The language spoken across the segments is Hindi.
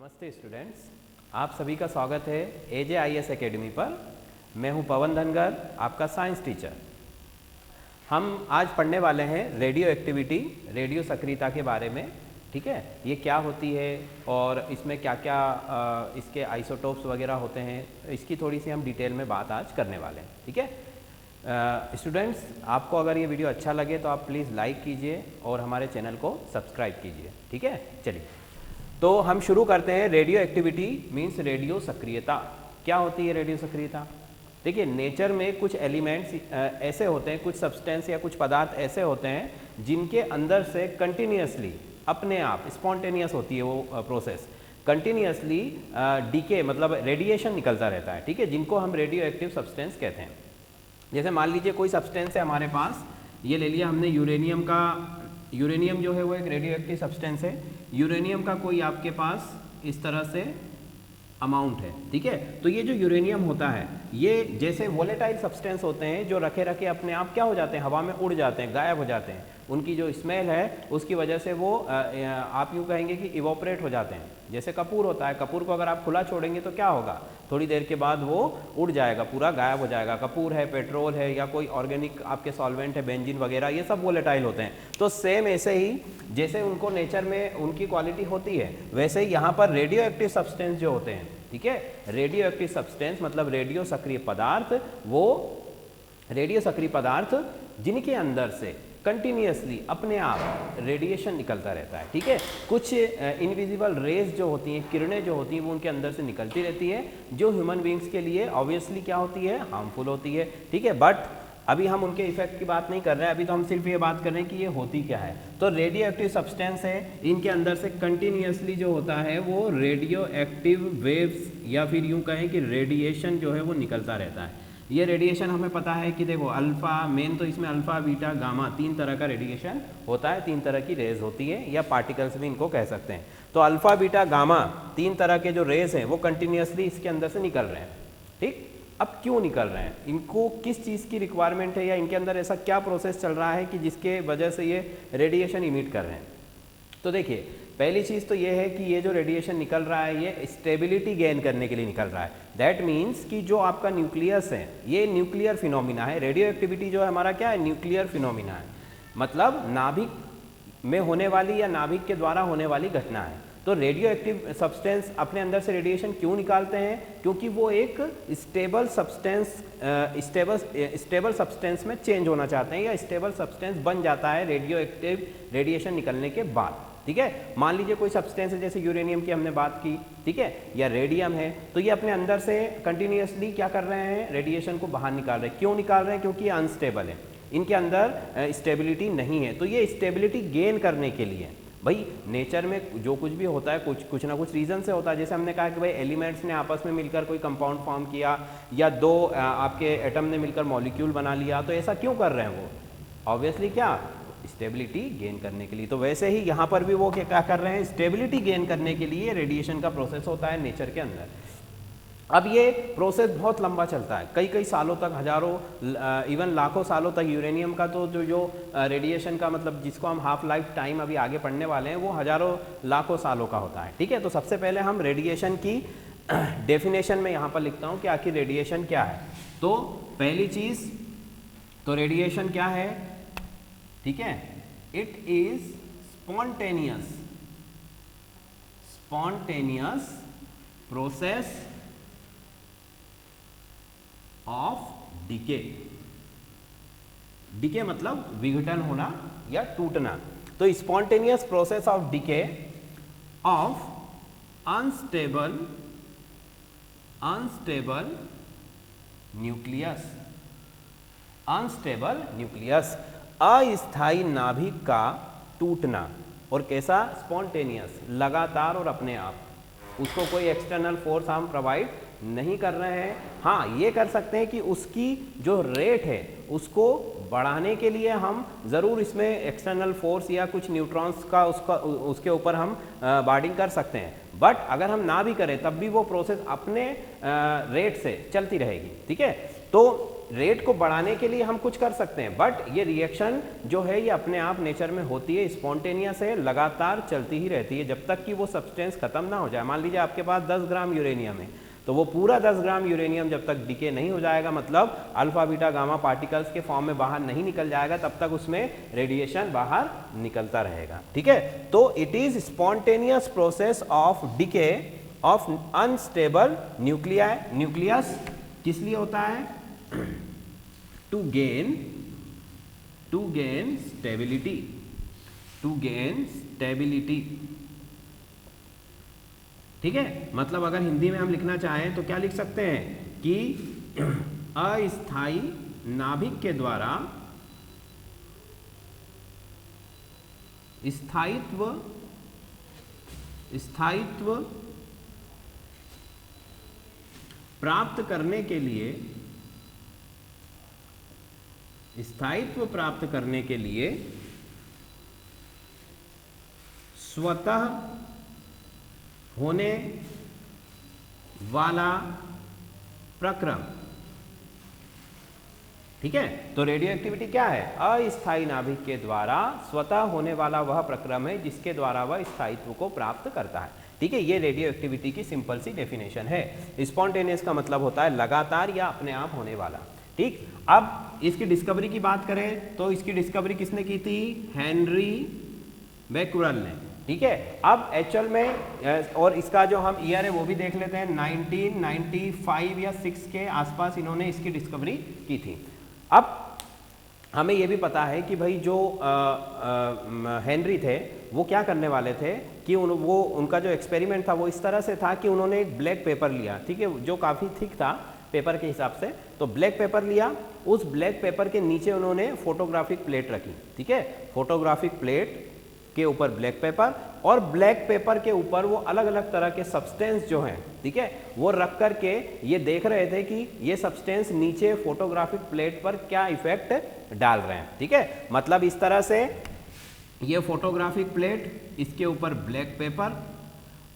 नमस्ते स्टूडेंट्स, आप सभी का स्वागत है AJIS एकेडमी पर। मैं हूं पवन धनगर, आपका साइंस टीचर। हम आज पढ़ने वाले हैं रेडियो एक्टिविटी, रेडियो सक्रियता के बारे में। ठीक है, ये क्या होती है और इसमें क्या क्या इसके आइसोटोप्स वगैरह होते हैं, इसकी थोड़ी सी हम डिटेल में बात आज करने वाले हैं। ठीक है स्टूडेंट्स, आपको अगर ये वीडियो अच्छा लगे तो आप प्लीज़ लाइक कीजिए और हमारे चैनल को सब्सक्राइब कीजिए। ठीक है, चलिए तो हम शुरू करते हैं। रेडियो एक्टिविटी मीन्स रेडियो सक्रियता। क्या होती है रेडियो सक्रियता? देखिए, नेचर में कुछ एलिमेंट्स ऐसे होते हैं, कुछ सब्सटेंस या कुछ पदार्थ ऐसे होते हैं जिनके अंदर से कंटिन्यूसली अपने आप स्पॉन्टेनियस होती है वो प्रोसेस, कंटिन्यूसली डीके मतलब रेडिएशन निकलता रहता है। ठीक है, जिनको हम रेडियो एक्टिव सब्सटेंस कहते हैं। जैसे मान लीजिए कोई सब्सटेंस है हमारे पास, ये ले लिया हमने यूरेनियम का। यूरेनियम जो है वो एक रेडियो एक्टिव सब्सटेंस है। यूरेनियम का कोई आपके पास इस तरह से अमाउंट है। ठीक है, तो ये जो यूरेनियम होता है ये जैसे वोलेटाइल सब्सटेंस होते हैं जो रखे रखे अपने आप क्या हो जाते हैं, हवा में उड़ जाते हैं, गायब हो जाते हैं। उनकी जो स्मेल है उसकी वजह से वो आप यूँ कहेंगे कि इवोपरेट हो जाते हैं। जैसे कपूर होता है, कपूर को अगर आप खुला छोड़ेंगे तो क्या होगा, थोड़ी देर के बाद वो उड़ जाएगा, पूरा गायब हो जाएगा। कपूर है, पेट्रोल है या कोई ऑर्गेनिक आपके सॉल्वेंट है, बेंजीन वगैरह, ये सब वोलेटाइल होते हैं। तो सेम ऐसे ही जैसे उनको नेचर में उनकी क्वालिटी होती है, वैसे ही यहाँ पर रेडियो एक्टिव सब्सटेंस जो होते हैं, ठीक है, रेडियो एक्टिव सब्सटेंस मतलब रेडियो सक्रिय पदार्थ, वो रेडियो सक्रिय पदार्थ जिनके अंदर से कंटिन्यूसली अपने आप रेडिएशन निकलता रहता है। ठीक है, कुछ इनविजिबल रेज जो होती हैं, किरणें जो होती हैं, वो उनके अंदर से निकलती रहती है, जो ह्यूमन बींग्स के लिए ऑब्वियसली क्या होती है, हार्मफुल होती है। ठीक है, बट अभी हम उनके इफेक्ट की बात नहीं कर रहे हैं, अभी तो हम सिर्फ ये बात कर रहे हैं कि ये होती क्या है। तो रेडियो एक्टिव सब्सटेंस है, इनके अंदर से कंटिन्यूसली जो होता है वो रेडियो एक्टिव वेव्स या फिर यूँ कहें कि रेडिएशन जो है वो निकलता रहता है। ये रेडिएशन हमें पता है कि देखो अल्फ़ा, मेन तो इसमें अल्फ़ा, बीटा, गामा, तीन तरह का रेडिएशन होता है, तीन तरह की रेज होती है या पार्टिकल्स भी इनको कह सकते हैं। तो अल्फ़ा, बीटा, गामा तीन तरह के जो रेज हैं वो कंटिन्यूसली इसके अंदर से निकल रहे हैं। ठीक, अब क्यों निकल रहे हैं, इनको किस चीज़ की रिक्वायरमेंट है या इनके अंदर ऐसा क्या प्रोसेस चल रहा है कि जिसके वजह से ये रेडिएशन इमिट कर रहे हैं? तो देखिए, पहली चीज़ तो ये है कि ये जो रेडिएशन निकल रहा है ये स्टेबिलिटी गेन करने के लिए निकल रहा है। दैट मीन्स कि जो आपका न्यूक्लियस है ये न्यूक्लियर फिनोमिना है। रेडियो एक्टिविटी जो है हमारा क्या है, न्यूक्लियर फिनोमिना है, मतलब नाभिक में होने वाली या नाभिक के द्वारा होने वाली घटना है। तो रेडियो एक्टिव सब्सटेंस अपने अंदर से रेडिएशन क्यों निकालते हैं? क्योंकि वो एक स्टेबल सब्सटेंस में चेंज होना चाहते हैं या स्टेबल सब्सटेंस बन जाता है रेडियो एक्टिव रेडिएशन निकलने के बाद। ठीक है, मान लीजिए कोई सब्सटेंस है, जैसे यूरेनियम की हमने बात की, ठीक है, या रेडियम है, तो ये अपने अंदर से कंटिन्यूसली क्या कर रहे हैं, रेडिएशन को बाहर निकाल रहे हैं। क्यों निकाल रहे हैं? क्योंकि ये अनस्टेबल है, इनके अंदर स्टेबिलिटी नहीं है। तो ये स्टेबिलिटी गेन करने के लिए, भाई नेचर में जो कुछ भी होता है कुछ ना कुछ रीज़न से होता है। जैसे हमने कहा कि भाई एलिमेंट्स ने आपस में मिलकर कोई कंपाउंड फॉर्म किया या दो आपके एटम ने मिलकर मॉलिक्यूल बना लिया, तो ऐसा क्यों कर रहे हैं वो? ऑब्वियसली क्या, स्टेबिलिटी गेन करने के लिए। तो वैसे ही यहाँ पर भी वो क्या कर रहे हैं, स्टेबिलिटी गेन करने के लिए रेडिएशन का प्रोसेस होता है नेचर के अंदर। अब ये प्रोसेस बहुत लंबा चलता है, कई कई सालों तक, हजारों इवन लाखों सालों तक। यूरेनियम का तो जो रेडिएशन का मतलब जिसको हम हाफ लाइफ टाइम अभी आगे पढ़ने वाले हैं वो हजारों लाखों सालों का होता है। ठीक है, तो सबसे पहले हम रेडिएशन की डेफिनेशन में यहाँ पर लिखता हूँ कि आखिर रेडिएशन क्या है। तो पहली चीज़ तो रेडिएशन क्या है, ठीक है, it is spontaneous process of decay. Decay मतलब विघटन होना या टूटना। तो spontaneous process of decay of unstable nucleus, unstable nucleus, अस्थायी नाभिक का टूटना। और कैसा, स्पॉन्टेनियस, लगातार और अपने आप, उसको कोई एक्सटर्नल फोर्स हम प्रोवाइड नहीं कर रहे हैं। हाँ, ये कर सकते हैं कि उसकी जो रेट है उसको बढ़ाने के लिए हम ज़रूर इसमें एक्सटर्नल फोर्स या कुछ न्यूट्रॉन्स का उसके ऊपर हम बार्डिंग कर सकते हैं। बट अगर हम ना भी करें तब भी वो प्रोसेस अपने रेट से चलती रहेगी। ठीक है, तो रेट को बढ़ाने के लिए हम कुछ कर सकते हैं, बट ये रिएक्शन जो है ये अपने आप नेचर में होती है, स्पॉन्टेनियस है, लगातार चलती ही रहती है जब तक कि वो सब्सटेंस खत्म ना हो जाए। मान लीजिए आपके पास 10 ग्राम यूरेनियम है, तो वो पूरा 10 ग्राम यूरेनियम जब तक डिके नहीं हो जाएगा, मतलब अल्फा बीटा गामा पार्टिकल्स के फॉर्म में बाहर नहीं निकल जाएगा, तब तक उसमें रेडिएशन बाहर निकलता रहेगा। ठीक है, तो it is spontaneous process of decay of unstable nucleus. किस लिए होता है? टू गेन स्टेबिलिटी, ठीक है। मतलब अगर हिंदी में हम लिखना चाहें तो क्या लिख सकते हैं कि अस्थाई नाभिक के द्वारा स्थायित्व प्राप्त करने के लिए स्वतः होने वाला प्रक्रम। ठीक है, तो रेडियो एक्टिविटी क्या है? अस्थायी नाभिक के द्वारा स्वतः होने वाला वह प्रक्रम है जिसके द्वारा वह स्थायित्व को प्राप्त करता है। ठीक है, ये रेडियो एक्टिविटी की सिंपल सी डेफिनेशन है। स्पॉन्टेनियस का मतलब होता है लगातार या अपने आप होने वाला। ठीक, अब इसकी डिस्कवरी की बात करें तो इसकी डिस्कवरी किसने की थी? हेनरी बैक्यूरेल ने। ठीक है, अब एक्चुअल में और इसका जो हम ईयर है वो भी देख लेते हैं, 1995 या 6 के आसपास इन्होंने इसकी डिस्कवरी की थी। अब हमें ये भी पता है कि भाई जो हेनरी थे वो क्या करने वाले थे कि उनका जो एक्सपेरिमेंट था वो इस तरह से था कि उन्होंने एक ब्लैक पेपर लिया, ठीक है, जो काफ़ी थिक था पेपर के हिसाब से। तो ब्लैक पेपर लिया, उस ब्लैक पेपर के नीचे उन्होंने फोटोग्राफिक प्लेट रखी। ठीक है, फोटोग्राफिक प्लेट के ऊपर ब्लैक पेपर, और ब्लैक पेपर के ऊपर वो अलग अलग तरह के सब्सटेंस जो हैं, ठीक है, वो रख करके ये देख रहे थे कि ये सब्सटेंस नीचे फोटोग्राफिक प्लेट पर क्या इफेक्ट डाल रहे हैं। ठीक है, मतलब इस तरह से ये फोटोग्राफिक प्लेट, इसके ऊपर ब्लैक पेपर,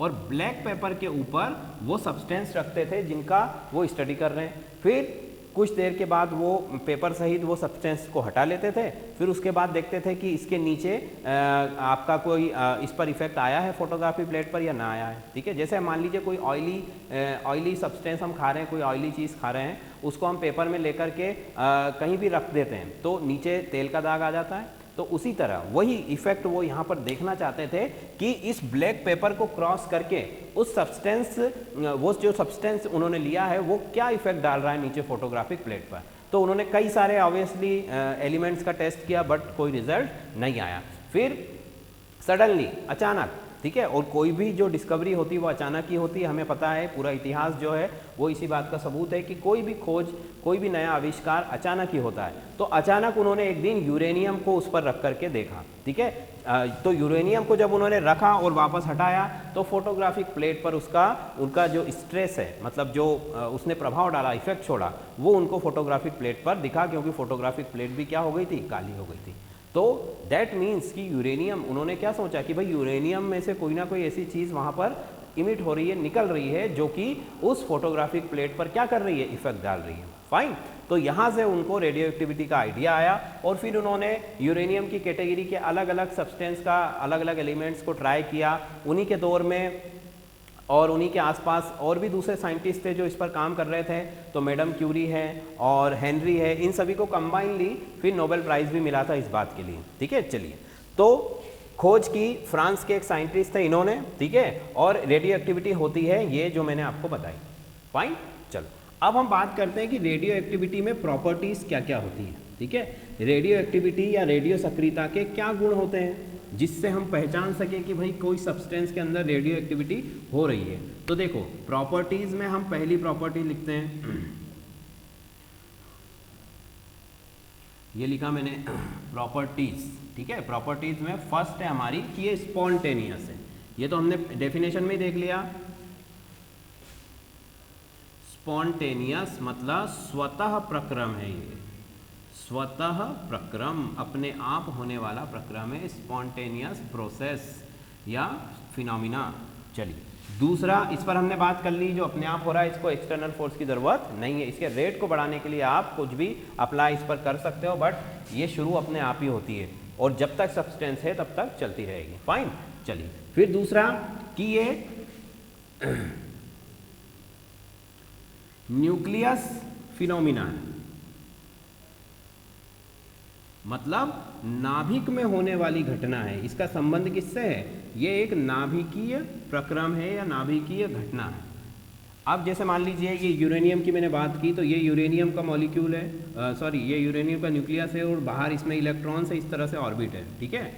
और ब्लैक पेपर के ऊपर वो सब्सटेंस रखते थे जिनका वो स्टडी कर रहे हैं। फिर कुछ देर के बाद वो पेपर सहित वो सब्सटेंस को हटा लेते थे। फिर उसके बाद देखते थे कि इसके नीचे आपका कोई इस पर इफेक्ट आया है फोटोग्राफी प्लेट पर या ना आया है। ठीक है, जैसे मान लीजिए कोई ऑयली सब्सटेंस हम खा रहे हैं, कोई ऑयली चीज़ खा रहे हैं, उसको हम पेपर में लेकर के कहीं भी रख देते हैं तो नीचे तेल का दाग आ जाता है। तो उसी तरह वही इफेक्ट वो यहाँ पर देखना चाहते थे कि इस ब्लैक पेपर को क्रॉस करके उस सब्सटेंस, वो जो सब्सटेंस उन्होंने लिया है वो क्या इफेक्ट डाल रहा है नीचे फोटोग्राफिक प्लेट पर। तो उन्होंने कई सारे ऑब्वियसली एलिमेंट्स का टेस्ट किया, बट कोई रिजल्ट नहीं आया। फिर सडनली, अचानक, ठीक है, और कोई भी जो डिस्कवरी होती है वो अचानक ही होती है। हमें पता है, पूरा इतिहास जो है वो इसी बात का सबूत है कि कोई भी खोज, कोई भी नया आविष्कार अचानक ही होता है। तो अचानक उन्होंने एक दिन यूरेनियम को उस पर रख करके देखा। ठीक है, तो यूरेनियम को जब उन्होंने रखा और वापस हटाया तो फोटोग्राफिक प्लेट पर उनका जो स्ट्रेस है, मतलब जो उसने प्रभाव डाला, इफेक्ट छोड़ा, वो उनको फोटोग्राफिक प्लेट पर दिखा, क्योंकि फोटोग्राफिक प्लेट भी क्या हो गई थी? काली हो गई थी। तो दैट मीन्स कि यूरेनियम, उन्होंने क्या सोचा कि भाई यूरेनियम में से कोई ना कोई ऐसी चीज़ वहाँ पर इमिट हो रही है, निकल रही है, जो कि उस फोटोग्राफिक प्लेट पर क्या कर रही है? इफेक्ट डाल रही है। फाइन, तो यहाँ से उनको रेडियो एक्टिविटी का आइडिया आया, और फिर उन्होंने यूरेनियम की कैटेगरी के अलग अलग सब्सटेंस का, अलग अलग एलिमेंट्स को ट्राई किया। उन्हीं के दौर में और उन्हीं के आसपास और भी दूसरे साइंटिस्ट थे जो इस पर काम कर रहे थे। तो मैडम क्यूरी है और हेनरी है, इन सभी को कंबाइनली फिर नोबेल प्राइज़ भी मिला था इस बात के लिए। ठीक है, चलिए, तो खोज की फ्रांस के एक साइंटिस्ट थे इन्होंने। ठीक है, और रेडियो एक्टिविटी होती है ये जो मैंने आपको बताई। फाइन, चलो अब हम बात करते हैं कि रेडियो एक्टिविटी में प्रॉपर्टीज़ क्या क्या होती हैं। ठीक है, रेडियो एक्टिविटी या रेडियो सक्रियता के क्या गुण होते हैं जिससे हम पहचान सकें कि भाई कोई सब्सटेंस के अंदर रेडियो एक्टिविटी हो रही है। तो देखो, प्रॉपर्टीज में हम पहली प्रॉपर्टी लिखते हैं, ये लिखा मैंने प्रॉपर्टीज। ठीक है, प्रॉपर्टीज में फर्स्ट है हमारी कि ये स्पॉन्टेनियस है। ये तो हमने डेफिनेशन में देख लिया। स्पॉन्टेनियस मतलब स्वतः प्रक्रम है, ये स्वतः प्रक्रम, अपने आप होने वाला प्रक्रम है, स्पॉन्टेनियस प्रोसेस या फिनोमिना। चलिए, दूसरा, इस पर हमने बात कर ली, जो अपने आप हो रहा है इसको एक्सटर्नल फोर्स की ज़रूरत नहीं है। इसके रेट को बढ़ाने के लिए आप कुछ भी अप्लाई इस पर कर सकते हो, बट ये शुरू अपने आप ही होती है और जब तक सब्सटेंस है तब तक चलती रहेगी। फाइन, चलिए फिर दूसरा कि ये न्यूक्लियस फिनोमिना है, मतलब नाभिक में होने वाली घटना है। इसका संबंध किससे है? ये एक नाभिकीय प्रक्रम है या नाभिकीय घटना है। अब जैसे मान लीजिए ये यूरेनियम की मैंने बात की, तो ये यूरेनियम का मॉलिक्यूल है, सॉरी ये यूरेनियम का न्यूक्लियस है और बाहर इसमें इलेक्ट्रॉन्स है, इस तरह से ऑर्बिट है, ठीक है।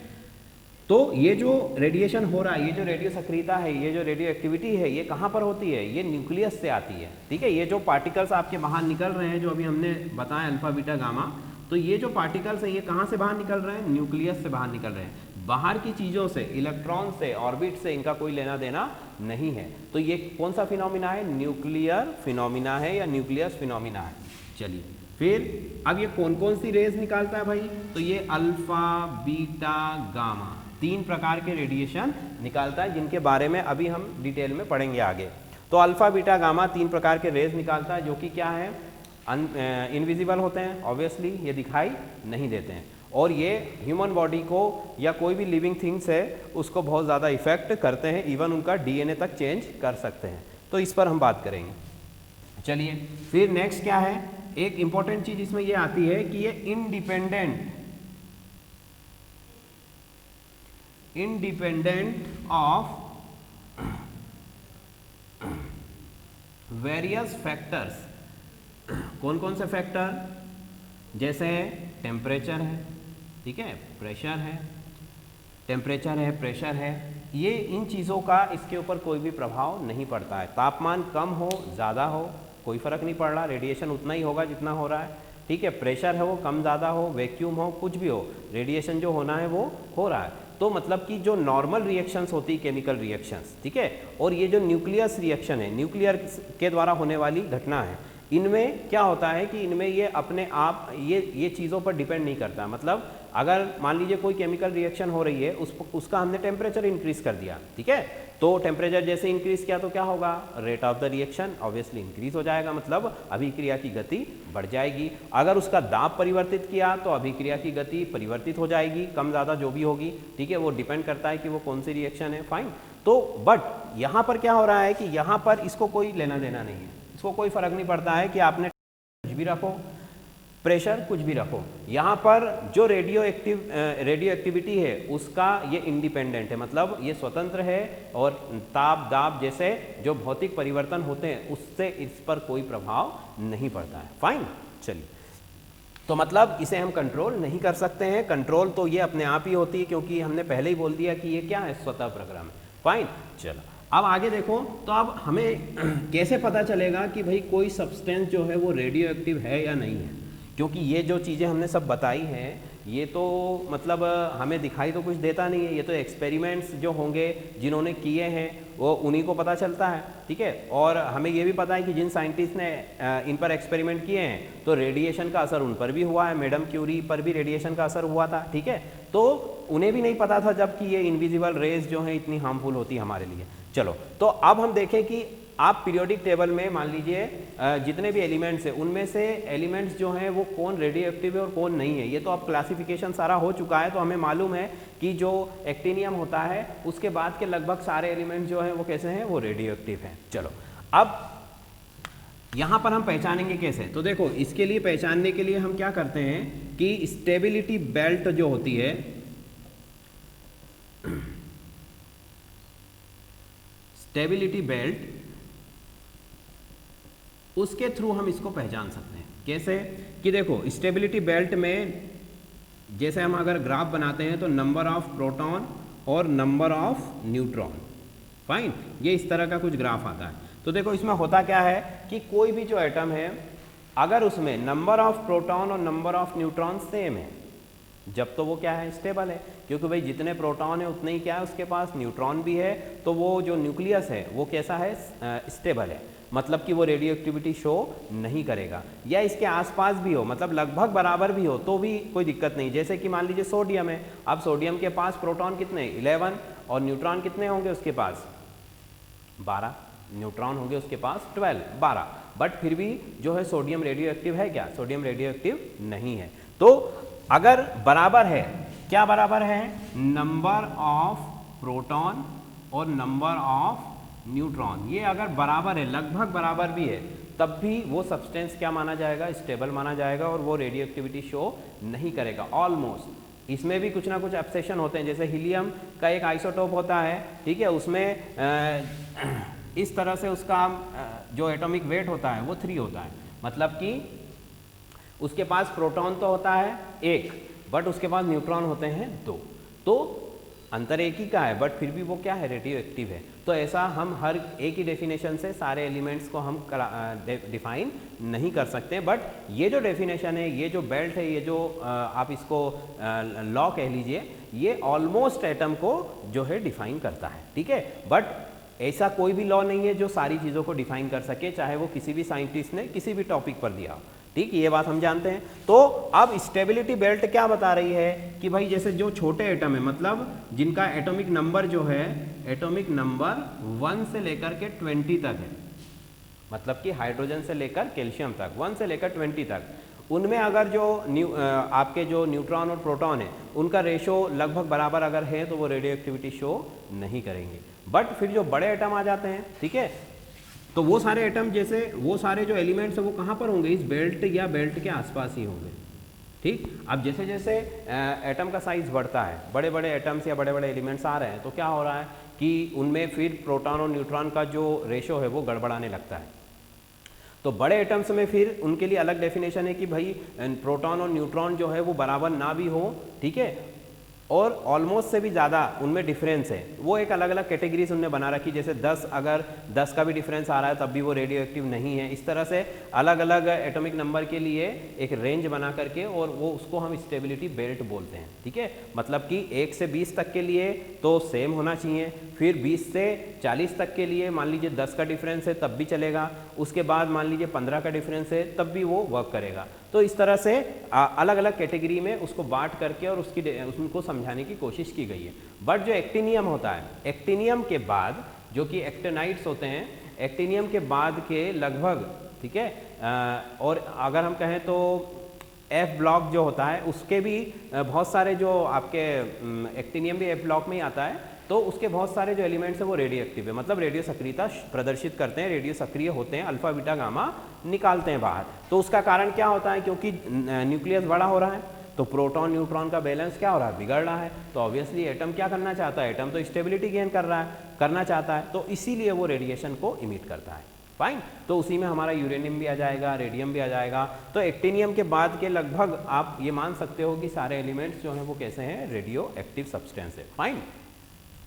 तो ये जो रेडिएशन हो रहा है, ये जो रेडियो सक्रियता है, ये जो रेडियो एक्टिविटी है, ये कहाँ पर होती है? ये न्यूक्लियस से आती है, ठीक है। ये जो पार्टिकल्स आपके बाहर निकल रहे हैं, जो अभी हमने बताया अल्फा बीटा गामा, तो ये जो पार्टिकल्स हैं ये कहाँ से बाहर निकल रहे हैं? न्यूक्लियस से बाहर निकल रहे हैं। बाहर की चीज़ों से, इलेक्ट्रॉन से, ऑर्बिट से इनका कोई लेना देना नहीं है। तो ये कौन सा फिनोमिना है? न्यूक्लियर फिनोमिना है या न्यूक्लियस फिनोमिना है। चलिए फिर अब ये कौन कौन सी रेज निकालता है भाई? तो ये अल्फा बीटा गामा, 3 प्रकार के रेडिएशन निकालता है, जिनके बारे में अभी हम डिटेल में पढ़ेंगे आगे। तो अल्फा बीटा गामा 3 प्रकार के रेज निकालता है, जो कि क्या है? इनविजिबल होते हैं, ऑब्वियसली ये दिखाई नहीं देते हैं, और ये ह्यूमन बॉडी को या कोई भी लिविंग थिंग्स है उसको बहुत ज़्यादा इफेक्ट करते हैं, इवन उनका डीएनए तक चेंज कर सकते हैं। तो इस पर हम बात करेंगे। चलिए फिर नेक्स्ट क्या है? एक इंपॉर्टेंट चीज इसमें ये आती है कि ये इंडिपेंडेंट ऑफ वेरियस फैक्टर्स। कौन कौन से फैक्टर? जैसे टेम्परेचर है, ठीक है, प्रेशर है, टेम्परेचर है, प्रेशर है, ये इन चीज़ों का इसके ऊपर कोई भी प्रभाव नहीं पड़ता है। तापमान कम हो ज़्यादा हो कोई फ़र्क नहीं पड़ रहा, रेडिएशन उतना ही होगा जितना हो रहा है, ठीक है। प्रेशर है वो कम ज़्यादा हो, वैक्यूम हो, कुछ भी हो, रेडिएशन जो होना है वो हो रहा है। तो मतलब कि जो नॉर्मल रिएक्शंस होती है, केमिकल रिएक्शंस, ठीक है, और ये जो न्यूक्लियस रिएक्शन है, न्यूक्लियर के द्वारा होने वाली घटना है, इनमें क्या होता है कि इनमें ये अपने आप ये चीज़ों पर डिपेंड नहीं करता। मतलब अगर मान लीजिए कोई केमिकल रिएक्शन हो रही है, उसका हमने टेम्परेचर इंक्रीज कर दिया, ठीक है, तो टेम्परेचर जैसे इंक्रीज किया तो क्या होगा? Rate of the reaction obviously increase हो जाएगा, मतलब अभिक्रिया की गति बढ़ जाएगी। अगर उसका दाब परिवर्तित किया तो अभिक्रिया की गति परिवर्तित हो जाएगी, कम ज़्यादा जो भी होगी, ठीक है, वो डिपेंड करता है कि वो कौन सी रिएक्शन है। फाइन। तो बट यहाँ पर क्या हो रहा है कि यहाँ पर इसको कोई लेना देना नहीं है, इसको कोई फर्क नहीं पड़ता है कि आपने कुछ भी रखो, प्रेशर कुछ भी रखो, यहाँ पर जो रेडियो एक्टिविटी है उसका ये इंडिपेंडेंट है, मतलब ये स्वतंत्र है, और ताप दाब जैसे जो भौतिक परिवर्तन होते हैं उससे इस पर कोई प्रभाव नहीं पड़ता है। फाइन। चलिए, तो मतलब इसे हम कंट्रोल नहीं कर सकते हैं। कंट्रोल तो ये अपने आप ही होती है, क्योंकि हमने पहले ही बोल दिया कि ये क्या है? स्वतः प्रक्रम है। फाइन। चलो अब आगे देखो, तो अब हमें कैसे पता चलेगा कि भाई कोई सब्सटेंस जो है वो रेडियो एक्टिव है या नहीं है? क्योंकि ये जो चीज़ें हमने सब बताई हैं ये तो मतलब हमें दिखाई तो कुछ देता नहीं है, ये तो एक्सपेरिमेंट्स जो होंगे जिन्होंने किए हैं वो उन्हीं को पता चलता है, ठीक है। और हमें ये भी पता है कि जिन साइंटिस्ट ने इन पर एक्सपेरिमेंट किए हैं तो रेडिएशन का असर उन पर भी हुआ है, मैडम क्यूरी पर भी रेडिएशन का असर हुआ था, ठीक है। तो उन्हें भी नहीं पता था जब कि ये इनविजिबल रेज जो हैं इतनी हार्मफुल होती है हमारे लिए। चलो, तो अब हम देखें कि आप पीरियोडिक टेबल में मान लीजिए जितने भी एलिमेंट्स हैं उनमें से एलिमेंट्स जो हैं वो कौन रेडियो एक्टिव है और कौन नहीं है, ये तो अब क्लासिफिकेशन सारा हो चुका है। तो हमें मालूम है कि जो एक्टिनियम होता है उसके बाद के लगभग सारे एलिमेंट्स जो हैं वो कैसे हैं? वो रेडियो एक्टिव हैं। चलो, अब यहाँ पर हम पहचानेंगे कैसे? तो देखो, इसके लिए पहचानने के लिए हम क्या करते हैं कि स्टेबिलिटी बेल्ट जो होती है, स्टेबिलिटी बेल्ट, उसके थ्रू हम इसको पहचान सकते हैं। कैसे? कि देखो, स्टेबिलिटी बेल्ट में जैसे हम अगर ग्राफ बनाते हैं तो नंबर ऑफ प्रोटॉन और नंबर ऑफ न्यूट्रॉन, फाइन, ये इस तरह का कुछ ग्राफ आता है। तो देखो इसमें होता क्या है कि कोई भी जो एटम है अगर उसमें नंबर ऑफ प्रोटॉन और नंबर ऑफ न्यूट्रॉन सेम है, जब तो वो क्या है? स्टेबल है, क्योंकि भाई जितने प्रोटॉन है उतने ही क्या है उसके पास न्यूट्रॉन भी है, तो वो जो न्यूक्लियस है वो कैसा है? स्टेबल है, मतलब कि वो रेडियो एक्टिविटी शो नहीं करेगा। या इसके आसपास भी हो, मतलब लगभग बराबर भी हो तो भी कोई दिक्कत नहीं। जैसे कि मान लीजिए सोडियम है, अब सोडियम के पास प्रोटॉन कितने? 11, और न्यूट्रॉन कितने होंगे उसके पास? 12, न्यूट्रॉन होंगे उसके पास 12, बट फिर भी जो है सोडियम रेडियो एक्टिव है क्या? सोडियम रेडियो एक्टिव नहीं है। तो अगर बराबर है, क्या बराबर है? नंबर ऑफ प्रोटॉन और नंबर ऑफ न्यूट्रॉन, ये अगर बराबर है, लगभग बराबर भी है, तब भी वो सब्सटेंस क्या माना जाएगा? स्टेबल माना जाएगा और वो रेडियो एक्टिविटी शो नहीं करेगा। ऑलमोस्ट इसमें भी कुछ ना कुछ एब्सेशन होते हैं, जैसे हीलियम का एक आइसोटोप होता है, ठीक है, उसमें इस तरह से उसका जो एटॉमिक वेट होता है वो 3 होता है, मतलब कि उसके पास प्रोटॉन तो होता है 1, बट उसके पास न्यूट्रॉन होते हैं 2, तो अंतर एक ही का है, बट फिर भी वो क्या है? रेडियो एक्टिव है। तो ऐसा हम हर एक ही डेफिनेशन से सारे एलिमेंट्स को हम डिफाइन नहीं कर सकते, बट ये जो डेफिनेशन है, ये जो बेल्ट है, ये जो आप इसको लॉ कह लीजिए, ये ऑलमोस्ट एटम को जो है डिफाइन करता है, ठीक है। बट ऐसा कोई भी लॉ नहीं है जो सारी चीज़ों को डिफाइन कर सके, चाहे वो किसी भी साइंटिस्ट ने किसी भी टॉपिक पर दिया हो, ठीक, ये बात हम जानते हैं। तो अब स्टेबिलिटी बेल्ट क्या बता रही है कि भाई जैसे जो छोटे एटम है, मतलब जिनका एटॉमिक नंबर जो है, एटॉमिक नंबर 1 से लेकर के 20 तक है, मतलब कि हाइड्रोजन से लेकर कैल्शियम तक, 1 से लेकर 20 तक, उनमें अगर जो आपके जो न्यूट्रॉन और प्रोटॉन है उनका रेशो लगभग बराबर अगर है तो वो रेडियो एक्टिविटी शो नहीं करेंगे। बट फिर जो बड़े एटम आ जाते हैं, ठीक है, तो वो सारे एटम, जैसे वो सारे जो एलिमेंट्स हैं वो कहाँ पर होंगे? इस बेल्ट या बेल्ट के आसपास ही होंगे, ठीक। अब जैसे जैसे एटम का साइज बढ़ता है, बड़े बड़े एटम्स या बड़े बड़े एलिमेंट्स आ रहे हैं, तो क्या हो रहा है कि उनमें फिर प्रोटॉन और न्यूट्रॉन का जो रेशो है वो गड़बड़ाने लगता है। तो बड़े एटम्स में फिर उनके लिए अलग डेफिनेशन है कि भाई प्रोटॉन और न्यूट्रॉन जो है वो बराबर ना भी हो, ठीक है, और ऑलमोस्ट से भी ज़्यादा उनमें डिफरेंस है, वो एक अलग अलग कैटेगरीज उनने बना रखी, जैसे 10, अगर 10 का भी डिफरेंस आ रहा है तब भी वो रेडियो एक्टिव नहीं है। इस तरह से अलग अलग एटॉमिक नंबर के लिए एक रेंज बना करके, और वो उसको हम स्टेबिलिटी बेल्ट बोलते हैं, ठीक है। मतलब कि 1 से 20 तक के लिए तो सेम होना चाहिए, फिर 20 से 40 तक के लिए मान लीजिए 10 का डिफरेंस है तब भी चलेगा, उसके बाद मान लीजिए 15 का डिफरेंस है तब भी वो वर्क करेगा। तो इस तरह से अलग अलग कैटेगरी में उसको बांट करके और उसको समझाने की कोशिश की गई है। बट जो एक्टिनियम होता है, एक्टिनियम के बाद जो कि एक्टिनाइट्स होते हैं, एक्टिनियम के बाद के लगभग, ठीक है, और अगर हम कहें तो एफ ब्लॉक जो होता है उसके भी बहुत सारे, जो आपके एक्टिनियम भी एफ ब्लॉक में ही आता है, तो उसके बहुत सारे जो एलिमेंट्स हैं वो रेडियो एक्टिव है, मतलब रेडियो सक्रियता प्रदर्शित करते हैं, रेडियो सक्रिय होते हैं, अल्फा बीटा गामा निकालते हैं बाहर। तो उसका कारण क्या होता है? क्योंकि न्यूक्लियस बड़ा हो रहा है तो प्रोटॉन न्यूट्रॉन का बैलेंस क्या हो रहा है? बिगड़ रहा है। तो ऑब्वियसली एटम क्या करना चाहता है? एटम तो स्टेबिलिटी गेन करना चाहता है, तो इसीलिए वो रेडिएशन को इमिट करता है। फाइन, तो उसी में हमारा यूरेनियम भी आ जाएगा, रेडियम भी आ जाएगा। तो एक्टिनियम के बाद के लगभग आप ये मान सकते हो कि सारे एलिमेंट्स जो हैं वो कैसे हैं? रेडियो एक्टिव सब्सटेंस है। फाइन,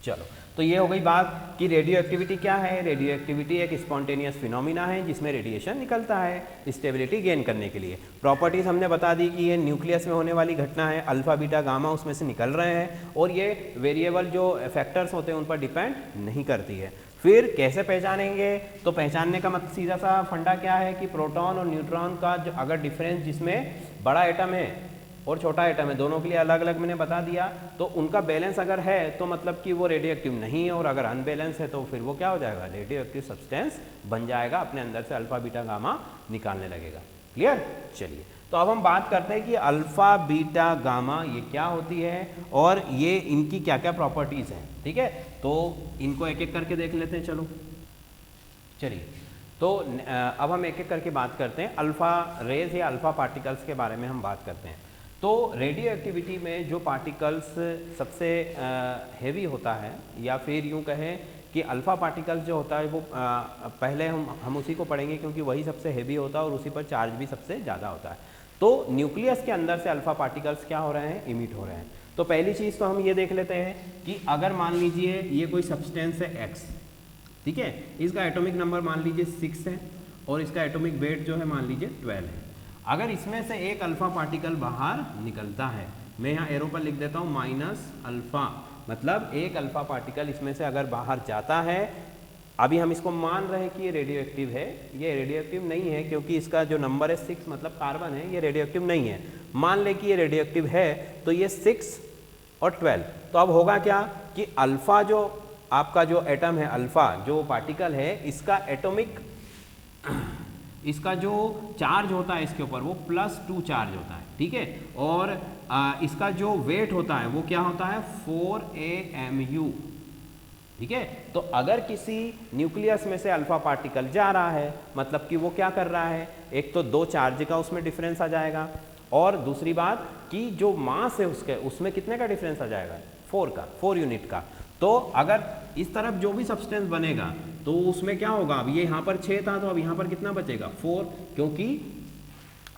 चलो, तो ये हो गई बात कि रेडियो एक्टिविटी क्या है। रेडियो एक्टिविटी एक स्पॉन्टेनियस फिनोमिना है जिसमें रेडिएशन निकलता है स्टेबिलिटी गेन करने के लिए। प्रॉपर्टीज हमने बता दी कि ये न्यूक्लियस में होने वाली घटना है, अल्फा बीटा गामा उसमें से निकल रहे हैं, और ये वेरिएबल जो फैक्टर्स होते हैं उन पर डिपेंड नहीं करती है। फिर कैसे पहचानेंगे? तो पहचानने का मतलब सीधा सा फंडा क्या है कि प्रोटॉन और न्यूट्रॉन का जो अगर डिफरेंस, जिसमें बड़ा एटम है और छोटा एटम है, दोनों के लिए अलग अलग मैंने बता दिया, तो उनका बैलेंस अगर है तो मतलब कि वो रेडियो एक्टिव नहीं है, और अगर अनबैलेंस है तो फिर वो क्या हो जाएगा? रेडियो एक्टिव सब्सटेंस बन जाएगा, अपने अंदर से अल्फा बीटा गामा निकालने लगेगा। क्लियर? चलिए, तो अब हम बात करते हैं कि अल्फा बीटा गामा ये क्या होती है और ये इनकी क्या क्या प्रॉपर्टीज हैं। ठीक है, तो इनको एक एक करके देख लेते हैं। चलो चलिए, तो अब हम एक एक करके बात करते हैं। अल्फा रेज या अल्फा पार्टिकल्स के बारे में हम बात करते हैं। तो रेडियो एक्टिविटी में जो पार्टिकल्स सबसे हेवी होता है, या फिर यूं कहें कि अल्फ़ा पार्टिकल्स जो होता है वो पहले हम उसी को पढ़ेंगे क्योंकि वही सबसे हेवी होता है और उसी पर चार्ज भी सबसे ज़्यादा होता है। तो न्यूक्लियस के अंदर से अल्फ़ा पार्टिकल्स क्या हो रहे हैं? इमिट हो रहे हैं। तो पहली चीज़ तो हम ये देख लेते हैं कि अगर मान लीजिए ये कोई सब्सटेंस है X, ठीक है, इसका एटॉमिक नंबर मान लीजिए 6 है और इसका एटॉमिक वेट जो है मान लीजिए 12 है। अगर इसमें से एक अल्फा पार्टिकल बाहर निकलता है, मैं यहाँ एरो पर लिख देता हूँ माइनस अल्फा, मतलब एक अल्फा पार्टिकल इसमें से अगर बाहर जाता है, अभी हम इसको मान रहे हैं कि ये रेडियो एक्टिव है, ये रेडियो एक्टिव नहीं है क्योंकि इसका जो नंबर है 6 मतलब कार्बन है, ये रेडियो एक्टिव नहीं है। मान लें कि ये रेडियो एक्टिव है, तो ये 6 और 12, तो अब होगा क्या कि अल्फा जो आपका जो एटम है अल्फा, जो पार्टिकल है, इसका जो चार्ज होता है इसके ऊपर वो +2 चार्ज होता है, ठीक है। और इसका जो वेट होता है वो क्या होता है 4 AMU, ठीक है। तो अगर किसी न्यूक्लियस में से अल्फा पार्टिकल जा रहा है, मतलब कि वो क्या कर रहा है, एक तो 2 चार्ज का उसमें डिफरेंस आ जाएगा, और दूसरी बात कि जो मास है उसमें कितने का डिफरेंस आ जाएगा 4 यूनिट का। तो अगर इस तरफ जो भी सब्सटेंस बनेगा तो उसमें क्या होगा, अब ये यहाँ पर 6 था तो अब यहाँ पर कितना बचेगा 4, क्योंकि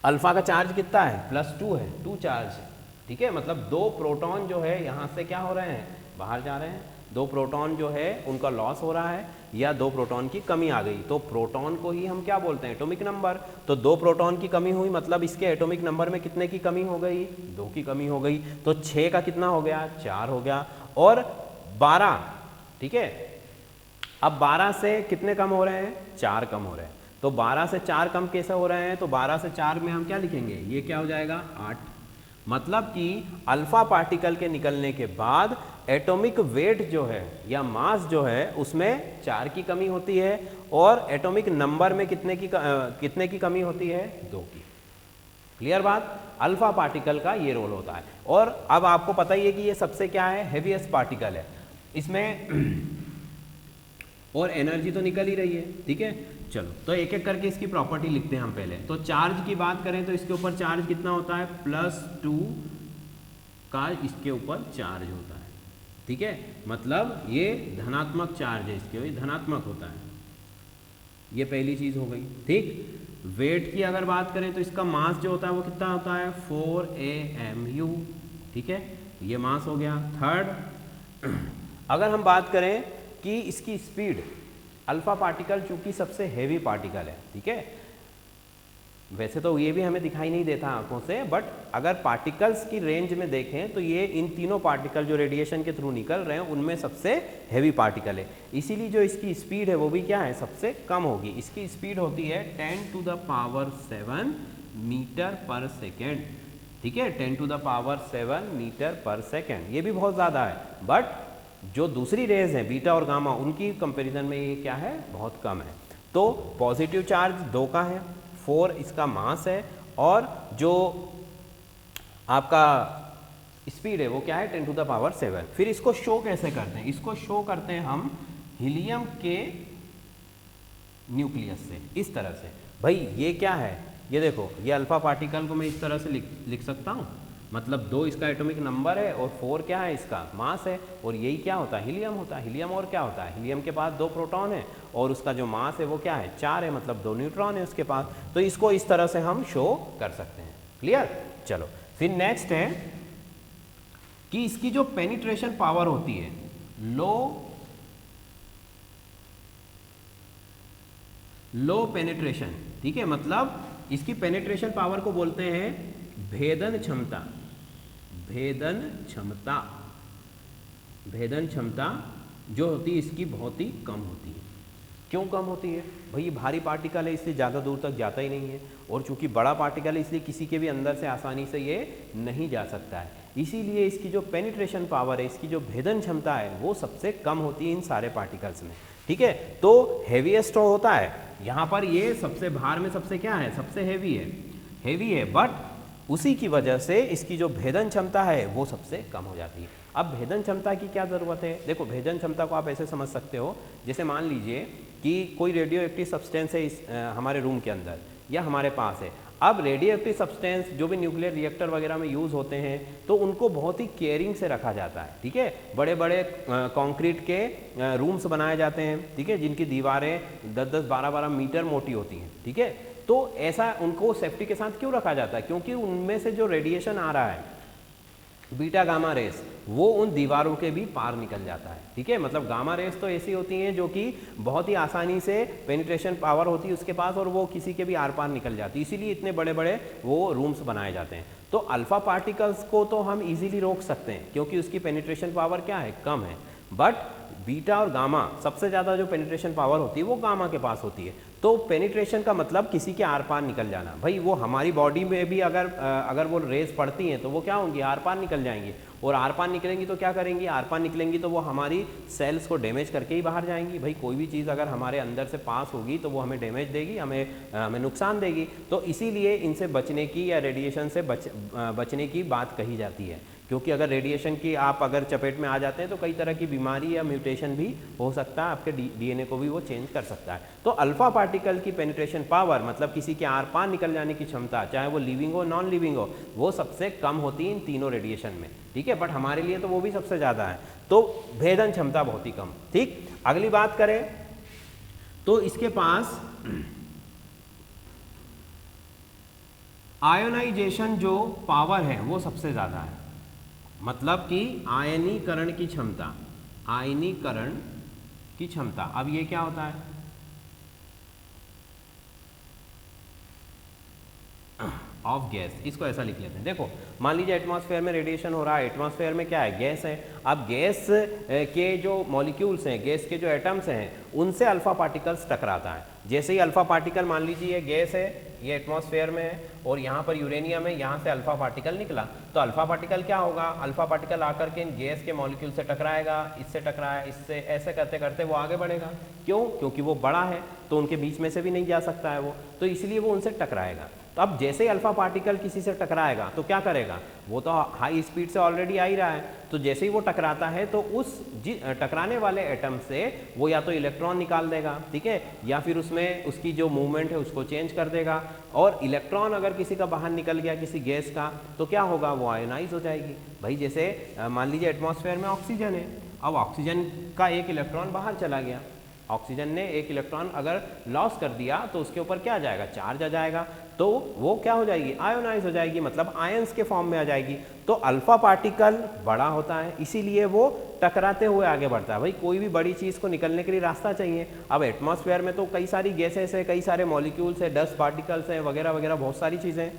अल्फा का चार्ज कितना है +2 है, 2 चार्ज है, ठीक है। मतलब 2 प्रोटॉन जो है यहाँ से क्या हो रहे हैं, बाहर जा रहे हैं, 2 प्रोटॉन जो है उनका लॉस हो रहा है, या 2 प्रोटॉन की कमी आ गई। तो प्रोटॉन को ही हम क्या बोलते हैं एटॉमिक नंबर। तो 2 प्रोटॉन की कमी हुई, मतलब इसके एटॉमिक नंबर में कितने की कमी हो गई, 2 की कमी हो गई। तो 6 का कितना हो गया 4 हो गया, और 12, ठीक है। अब 12 से कितने कम हो रहे हैं, 4 कम हो रहे हैं। तो 12 से 4 कम कैसे हो रहे हैं, तो 12 से 4 में हम क्या लिखेंगे, ये क्या हो जाएगा 8। मतलब कि अल्फा पार्टिकल के निकलने के बाद एटॉमिक वेट जो है या मास जो है उसमें 4 की कमी होती है, और एटॉमिक नंबर में कितने की कमी होती है 2 की। क्लियर बात, अल्फा पार्टिकल का ये रोल होता है। और अब आपको पता ही है कि ये सबसे क्या है हेवीएस्ट पार्टिकल है, इसमें और एनर्जी तो निकल ही रही है, ठीक है। चलो तो एक एक करके इसकी प्रॉपर्टी लिखते हैं हम पहले। तो चार्ज की बात करें तो इसके ऊपर चार्ज कितना होता है +2 का इसके ऊपर चार्ज होता है, ठीक है। मतलब ये धनात्मक चार्ज है, इसके धनात्मक होता है, ये पहली चीज हो गई, ठीक। वेट की अगर बात करें तो इसका मास जो होता है वो कितना होता है 4 AMU, ठीक है, ये मास हो गया। थर्ड, अगर हम बात करें कि इसकी स्पीड, अल्फा पार्टिकल चूंकि सबसे हेवी पार्टिकल है, ठीक है, वैसे तो ये भी हमें दिखाई नहीं देता आंखों से, बट अगर पार्टिकल्स की रेंज में देखें तो ये इन तीनों पार्टिकल जो रेडिएशन के थ्रू निकल रहे हैं उनमें सबसे हेवी पार्टिकल है। इसीलिए जो इसकी स्पीड है वो भी क्या है सबसे कम होगी। इसकी स्पीड होती है 10⁻⁷ मीटर/सेकेंड, ठीक है, 10⁻⁷ मीटर/सेकेंड, ये भी बहुत ज़्यादा है। बट जो दूसरी रेज है बीटा और गामा, उनकी कंपैरिजन में ये क्या है बहुत कम है। तो पॉजिटिव चार्ज 2 का है, 4 इसका मास है, और जो आपका स्पीड है वो क्या है 10⁻⁷। फिर इसको शो कैसे करते हैं, इसको शो करते हैं हम हीलियम के न्यूक्लियस से, इस तरह से। भाई ये क्या है, ये देखो, ये अल्फा पार्टिकल को मैं इस तरह से लिख सकता हूँ, मतलब 2 इसका एटॉमिक नंबर है और 4 क्या है इसका मास है, और यही क्या होता है हीलियम होता है। हीलियम और क्या होता है, हीलियम के पास 2 प्रोटॉन है और उसका जो मास है वो क्या है 4 है, मतलब 2 न्यूट्रॉन है उसके पास। तो इसको इस तरह से हम शो कर सकते हैं। क्लियर। चलो फिर नेक्स्ट है कि इसकी जो पेनिट्रेशन पावर होती है लो पेनिट्रेशन, ठीक है, मतलब इसकी पेनिट्रेशन पावर को बोलते हैं भेदन क्षमता। भेदन क्षमता जो होती है इसकी बहुत ही कम होती है। क्यों कम होती है, भाई भारी पार्टिकल है इसलिए ज़्यादा दूर तक जाता ही नहीं है, और चूंकि बड़ा पार्टिकल है इसलिए किसी के भी अंदर से आसानी से ये नहीं जा सकता है। इसीलिए इसकी जो पेनिट्रेशन पावर है, इसकी जो भेदन क्षमता है वो सबसे कम होती है इन सारे पार्टिकल्स में, ठीक है। तो हेवीएस्ट होता है यहाँ पर, ये सबसे भार में सबसे क्या है सबसे हेवी है, बट उसी की वजह से इसकी जो भेदन क्षमता है वो सबसे कम हो जाती है। अब भेदन क्षमता की क्या ज़रूरत है, देखो भेदन क्षमता को आप ऐसे समझ सकते हो, जैसे मान लीजिए कि कोई रेडियो एक्टिव सब्सटेंस है हमारे रूम के अंदर या हमारे पास है। अब रेडियो एक्टिव सब्सटेंस जो भी न्यूक्लियर रिएक्टर वगैरह में यूज़ होते हैं तो उनको बहुत ही केयरिंग से रखा जाता है, ठीक है। बड़े बड़े कंक्रीट के रूम्स बनाए जाते हैं, ठीक है, जिनकी दीवारें 10-10, 12-12 मीटर मोटी होती हैं, ठीक है। तो ऐसा उनको सेफ्टी के साथ क्यों रखा जाता है, क्योंकि उनमें से जो रेडिएशन आ रहा है बीटा गामा रेस वो उन दीवारों के भी पार निकल जाता है, ठीक है। मतलब गामा रेस तो ऐसी होती हैं जो कि बहुत ही आसानी से पेनिट्रेशन पावर होती है उसके पास, और वो किसी के भी आर पार निकल जाती है, इसीलिए इतने बड़े बड़े वो रूम्स बनाए जाते हैं। तो अल्फा पार्टिकल्स को तो हम इजीली रोक सकते हैं क्योंकि उसकी पेनिट्रेशन पावर क्या है कम है, बट बीटा और गामा सबसे ज़्यादा जो पेनिट्रेशन पावर होती है वो गामा के पास होती है। तो पेनिट्रेशन का मतलब किसी के आर पार निकल जाना। भाई वो हमारी बॉडी में भी अगर वो रेज पड़ती हैं तो वो क्या होंगी, आर पार निकल जाएंगी, और आर पार निकलेंगी तो क्या करेंगी, आर पार निकलेंगी तो वो हमारी सेल्स को डैमेज करके ही बाहर जाएंगी। भाई कोई भी चीज़ अगर हमारे अंदर से पास होगी तो वो हमें डैमेज देगी, हमें नुकसान देगी। तो इसीलिए इनसे बचने की या रेडिएशन से बचने की बात कही जाती है, क्योंकि अगर रेडिएशन की आप अगर चपेट में आ जाते हैं तो कई तरह की बीमारी या म्यूटेशन भी हो सकता है, आपके डीएनए को भी वो चेंज कर सकता है। तो अल्फा पार्टिकल की पेनिट्रेशन पावर मतलब किसी के आर पार निकल जाने की क्षमता, चाहे वो लिविंग हो नॉन लिविंग हो, वो सबसे कम होती है इन तीनों रेडिएशन में, ठीक है। बट हमारे लिए तो वो भी सबसे ज़्यादा है, तो भेदन क्षमता बहुत ही कम। ठीक, अगली बात करें तो इसके पास आयोनाइजेशन जो पावर है वो सबसे ज़्यादा है, मतलब कि आयनीकरण की क्षमता, आयनीकरण की क्षमता। अब ये क्या होता है, ऑफ गैस, इसको ऐसा लिख लेते हैं। देखो मान लीजिए एटमॉस्फेयर में रेडिएशन हो रहा है, एटमॉस्फेयर में क्या है, गैस है। अब गैस के जो मॉलिक्यूल्स हैं, गैस के जो एटम्स हैं, उनसे अल्फा पार्टिकल्स टकराता है। जैसे ही अल्फा पार्टिकल, मान लीजिए ये गैस है, ये एटमॉस्फेयर में है और यहाँ पर यूरेनियम है, यहाँ से अल्फा पार्टिकल निकला, तो अल्फा पार्टिकल क्या होगा, अल्फा पार्टिकल आकर के इन गैस के मॉलिक्यूल से टकराएगा, इससे टकराया, इससे, ऐसे करते करते वो आगे बढ़ेगा। क्यों, क्योंकि वो बड़ा है तो उनके बीच में से भी नहीं जा सकता है वो, तो इसलिए वो उनसे टकराएगा। तो अब जैसे ही अल्फा पार्टिकल किसी से टकराएगा तो क्या करेगा, वो तो हाई स्पीड से ऑलरेडी आ ही रहा है, तो जैसे ही वो टकराता है तो उस टकराने वाले एटम से वो या तो इलेक्ट्रॉन निकाल देगा, ठीक है, या फिर उसमें उसकी जो मूवमेंट है उसको चेंज कर देगा। और इलेक्ट्रॉन अगर किसी का बाहर निकल गया किसी गैस का तो क्या होगा, वो आयोनाइज हो जाएगी। भाई जैसे मान लीजिए एटमॉस्फेयर में ऑक्सीजन है, अब ऑक्सीजन का एक इलेक्ट्रॉन बाहर चला गया, ऑक्सीजन ने एक इलेक्ट्रॉन अगर लॉस कर दिया तो उसके ऊपर क्या आ जाएगा, चार्ज आ जाएगा, तो वो क्या हो जाएगी, आयोनाइज हो जाएगी, मतलब आयंस के फॉर्म में आ जाएगी। तो अल्फा पार्टिकल बड़ा होता है, इसीलिए वो टकराते हुए आगे बढ़ता है। भाई कोई भी बड़ी चीज़ को निकलने के लिए रास्ता चाहिए। अब एटमॉस्फेयर में तो कई सारी गैसेस है, कई सारे मॉलिक्यूल्स है, डस्ट पार्टिकल्स है, वगैरह वगैरह बहुत सारी चीज़ें,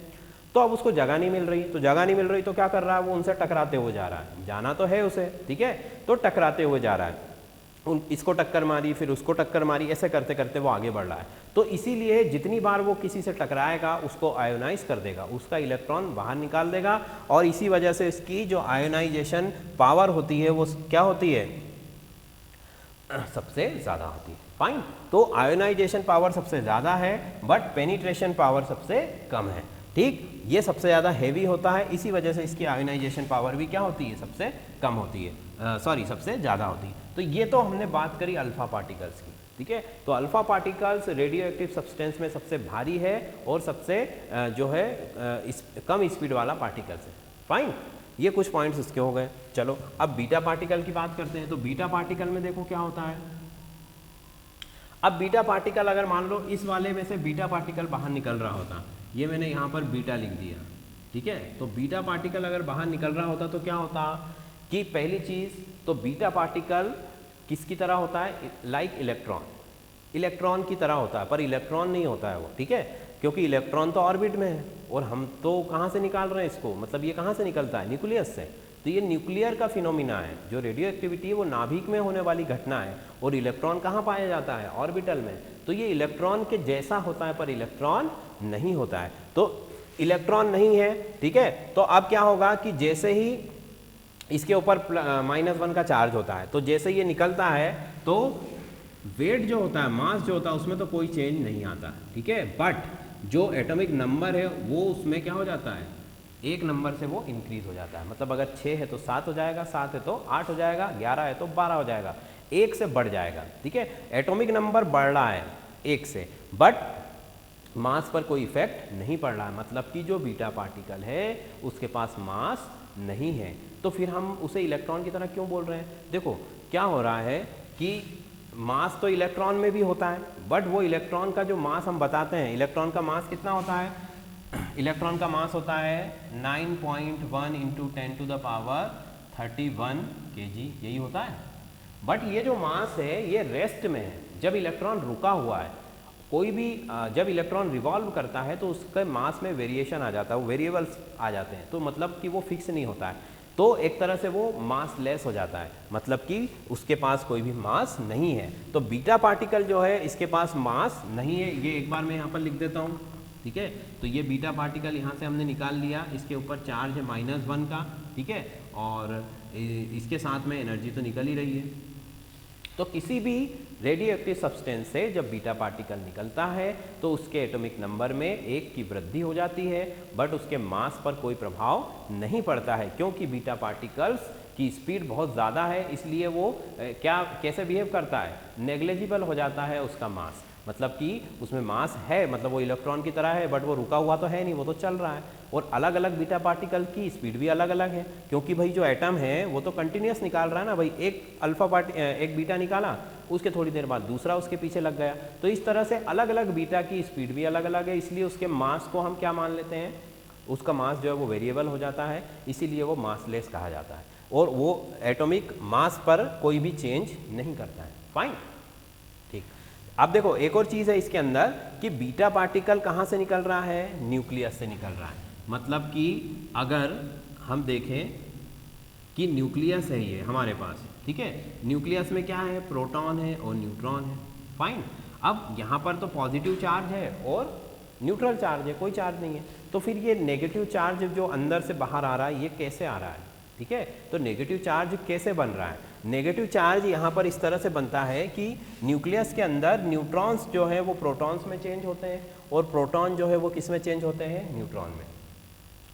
तो अब उसको जगह नहीं मिल रही, तो जगह नहीं मिल रही तो क्या कर रहा है, वो उनसे टकराते हुए जा रहा है, जाना तो है उसे, ठीक है, तो टकराते हुए जा रहा है, इसको टक्कर मारी फिर उसको टक्कर मारी, ऐसे करते करते वो आगे बढ़ रहा है। तो इसीलिए जितनी बार वो किसी से टकराएगा उसको आयोनाइज कर देगा, उसका इलेक्ट्रॉन बाहर निकाल देगा, और इसी वजह से इसकी जो आयोनाइजेशन पावर होती है वो क्या होती है, सबसे ज़्यादा होती है। फाइन, तो आयोनाइजेशन पावर सबसे ज़्यादा है बट पेनिट्रेशन पावर सबसे कम है। ठीक, ये सबसे ज़्यादा हैवी होता है, इसी वजह से इसकी आयोनाइजेशन पावर भी क्या होती है, सबसे कम होती है, सबसे ज़्यादा होती है। तो ये तो हमने बात करी अल्फा पार्टिकल्स की, ठीक है। तो alpha particles radio active substance में सबसे भारी है और सबसे जो है कम स्पीड वाला पार्टिकल्स है। फाइन, ये कुछ पॉइंट्स इसके हो गए। चलो अब बीटा पार्टिकल की बात करते हैं। तो बीटा पार्टिकल में देखो क्या होता है। अब बीटा पार्टिकल अगर मान लो इस वाले में से बीटा पार्टिकल बाहर निकल रहा होता, ये मैंने यहाँ पर बीटा लिख दिया, ठीक है। तो बीटा पार्टिकल अगर बाहर निकल रहा होता तो क्या होता कि पहली चीज़ तो बीटा पार्टिकल किसकी तरह होता है, लाइक इलेक्ट्रॉन, इलेक्ट्रॉन की तरह होता है, पर इलेक्ट्रॉन नहीं होता है वो, ठीक है, क्योंकि इलेक्ट्रॉन तो ऑर्बिट में है और हम तो कहाँ से निकाल रहे हैं इसको, मतलब ये कहाँ से निकलता है, न्यूक्लियस से। तो ये न्यूक्लियर का फिनोमिना है, जो रेडियो एक्टिविटी है वो नाभिक में होने वाली घटना है, और इलेक्ट्रॉन कहाँ पाया जाता है, ऑर्बिटल में। तो ये इलेक्ट्रॉन के जैसा होता है पर इलेक्ट्रॉन नहीं होता है, तो इलेक्ट्रॉन नहीं है, ठीक है। तो अब क्या होगा कि जैसे ही इसके ऊपर -1 का चार्ज होता है, तो जैसे ये निकलता है तो वेट जो होता है, मास जो होता है, उसमें तो कोई चेंज नहीं आता, ठीक है। बट जो एटॉमिक नंबर है वो उसमें क्या हो जाता है, एक नंबर से वो इंक्रीज हो जाता है। मतलब अगर 6 है तो 7 हो जाएगा, 7 है तो 8 हो जाएगा, 11 है तो 12 हो जाएगा, 1 से बढ़ जाएगा, ठीक है। एटॉमिक नंबर बढ़ रहा है 1 से, बट मास पर कोई इफेक्ट नहीं पड़ रहा है। मतलब कि जो बीटा पार्टिकल है उसके पास मास नहीं है, तो फिर हम उसे इलेक्ट्रॉन की तरह क्यों बोल रहे हैं। देखो क्या हो रहा है कि मास तो इलेक्ट्रॉन में भी होता है, बट वो इलेक्ट्रॉन का जो मास हम बताते हैं, इलेक्ट्रॉन का मास कितना होता है, इलेक्ट्रॉन का मास होता है 9.1 × 10⁻31 kg, यही होता है। बट ये जो मास है ये रेस्ट में है, जब इलेक्ट्रॉन रुका हुआ है, कोई भी जब इलेक्ट्रॉन रिवॉल्व करता है तो उसके मास में वेरिएशन आ जाता है, वो वेरिएबल्स आ जाते हैं, तो मतलब कि वो फिक्स नहीं होता है। तो एक तरह से वो मास लेस हो जाता है, मतलब कि उसके पास कोई भी मास नहीं है। तो बीटा पार्टिकल जो है इसके पास मास नहीं है, ये एक बार मैं यहाँ पर लिख देता हूँ, ठीक है। तो ये बीटा पार्टिकल यहाँ से हमने निकाल लिया, इसके ऊपर चार्ज है -1 का, ठीक है, और इसके साथ में एनर्जी तो निकल ही रही है। तो किसी भी रेडियो एक्टिव सब्सटेंस से जब बीटा पार्टिकल निकलता है तो उसके एटॉमिक नंबर में 1 की वृद्धि हो जाती है, बट उसके मास पर कोई प्रभाव नहीं पड़ता है, क्योंकि बीटा पार्टिकल्स की स्पीड बहुत ज़्यादा है, इसलिए वो कैसे बिहेव करता है, नेग्लिजिबल हो जाता है उसका मास, मतलब कि उसमें मास है, मतलब वो इलेक्ट्रॉन की तरह है, बट वो रुका हुआ तो है नहीं, वो तो चल रहा है। और अलग अलग बीटा पार्टिकल की स्पीड भी अलग अलग है, क्योंकि भाई जो एटम है वो तो कंटिन्यूस निकाल रहा है ना भाई, एक बीटा निकाला, उसके थोड़ी देर बाद दूसरा उसके पीछे लग गया, तो इस तरह से अलग अलग बीटा की स्पीड भी अलग अलग है, इसलिए उसके मास को हम क्या मान लेते हैं, उसका मास जो है वो वेरिएबल हो जाता है, इसीलिए वो मासलेस कहा जाता है, और वो एटॉमिक मास पर कोई भी चेंज नहीं करता है। फाइन, ठीक। अब देखो एक और चीज़ है इसके अंदर कि बीटा पार्टिकल कहाँ से निकल रहा है, न्यूक्लियस से निकल रहा है, मतलब कि अगर हम देखें कि न्यूक्लियस है ये हमारे पास, ठीक है, न्यूक्लियस में क्या है, प्रोटॉन है और न्यूट्रॉन है। फाइन, अब यहाँ पर तो पॉजिटिव चार्ज है और न्यूट्रल चार्ज है, कोई चार्ज नहीं है, तो फिर ये नेगेटिव चार्ज जो अंदर से बाहर आ रहा है ये कैसे आ रहा है, ठीक है। तो नेगेटिव चार्ज कैसे बन रहा है, नेगेटिव चार्ज यहाँ पर इस तरह से बनता है कि न्यूक्लियस के अंदर न्यूट्रॉन्स जो है वो प्रोटॉन्स में चेंज होते हैं, और प्रोटॉन जो है वो किस में चेंज होते हैं, न्यूट्रॉन में।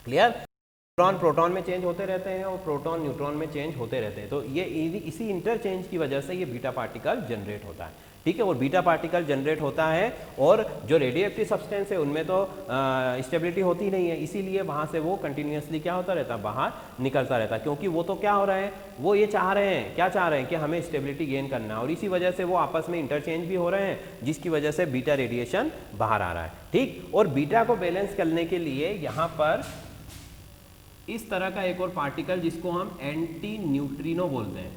क्लियर, न्यूट्रॉन प्रोटॉन में चेंज होते रहते हैं और प्रोटॉन न्यूट्रॉन में चेंज होते रहते हैं, तो ये इसी इंटरचेंज की वजह से ये बीटा पार्टिकल जनरेट होता है, ठीक है। और बीटा पार्टिकल जनरेट होता है, और जो रेडियो एक्टिव सब्सटेंस है उनमें तो स्टेबिलिटी होती नहीं है, इसीलिए वहाँ से वो कंटिन्यूसली क्या होता रहता है, बाहर निकलता रहता है, क्योंकि वो तो क्या हो रहा है, वो ये चाह रहे हैं, क्या चाह रहे हैं कि हमें स्टेबिलिटी गेन करना है, और इसी वजह से वो आपस में इंटरचेंज भी हो रहे हैं, जिसकी वजह से बीटा रेडिएशन बाहर आ रहा है, ठीक। और बीटा को बैलेंस करने के लिए यहाँ पर इस तरह का एक और पार्टिकल जिसको हम एंटी न्यूट्रिनो बोलते हैं,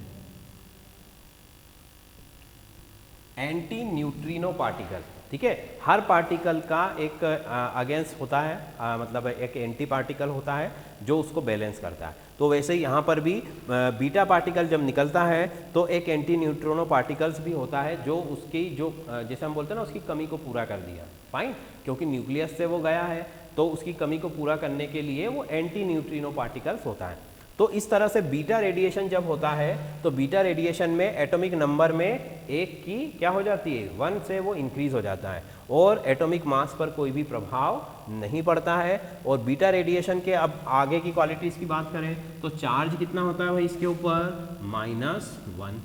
एंटी न्यूट्रिनो पार्टिकल, ठीक है। हर पार्टिकल का एक अगेंस्ट होता है, मतलब एक एंटी पार्टिकल होता है जो उसको बैलेंस करता है। तो वैसे ही यहाँ पर भी बीटा पार्टिकल जब निकलता है तो एक एंटी न्यूट्रिनो पार्टिकल्स भी होता है जो उसकी जो जैसे हम बोलते हैं ना उसकी कमी को पूरा कर दिया। फाइन, क्योंकि न्यूक्लियस से वो गया है तो उसकी कमी को पूरा करने के लिए वो एंटी न्यूट्रिनो पार्टिकल्स होता है। तो इस तरह से बीटा रेडिएशन जब होता है तो बीटा रेडिएशन में एटॉमिक नंबर में एक की क्या हो जाती है, 1 से वो इंक्रीज हो जाता है और एटॉमिक मास पर कोई भी प्रभाव नहीं पड़ता है। और बीटा रेडिएशन के अब आगे की क्वालिटीज़ की बात करें तो चार्ज कितना होता है भाई इसके ऊपर, -1।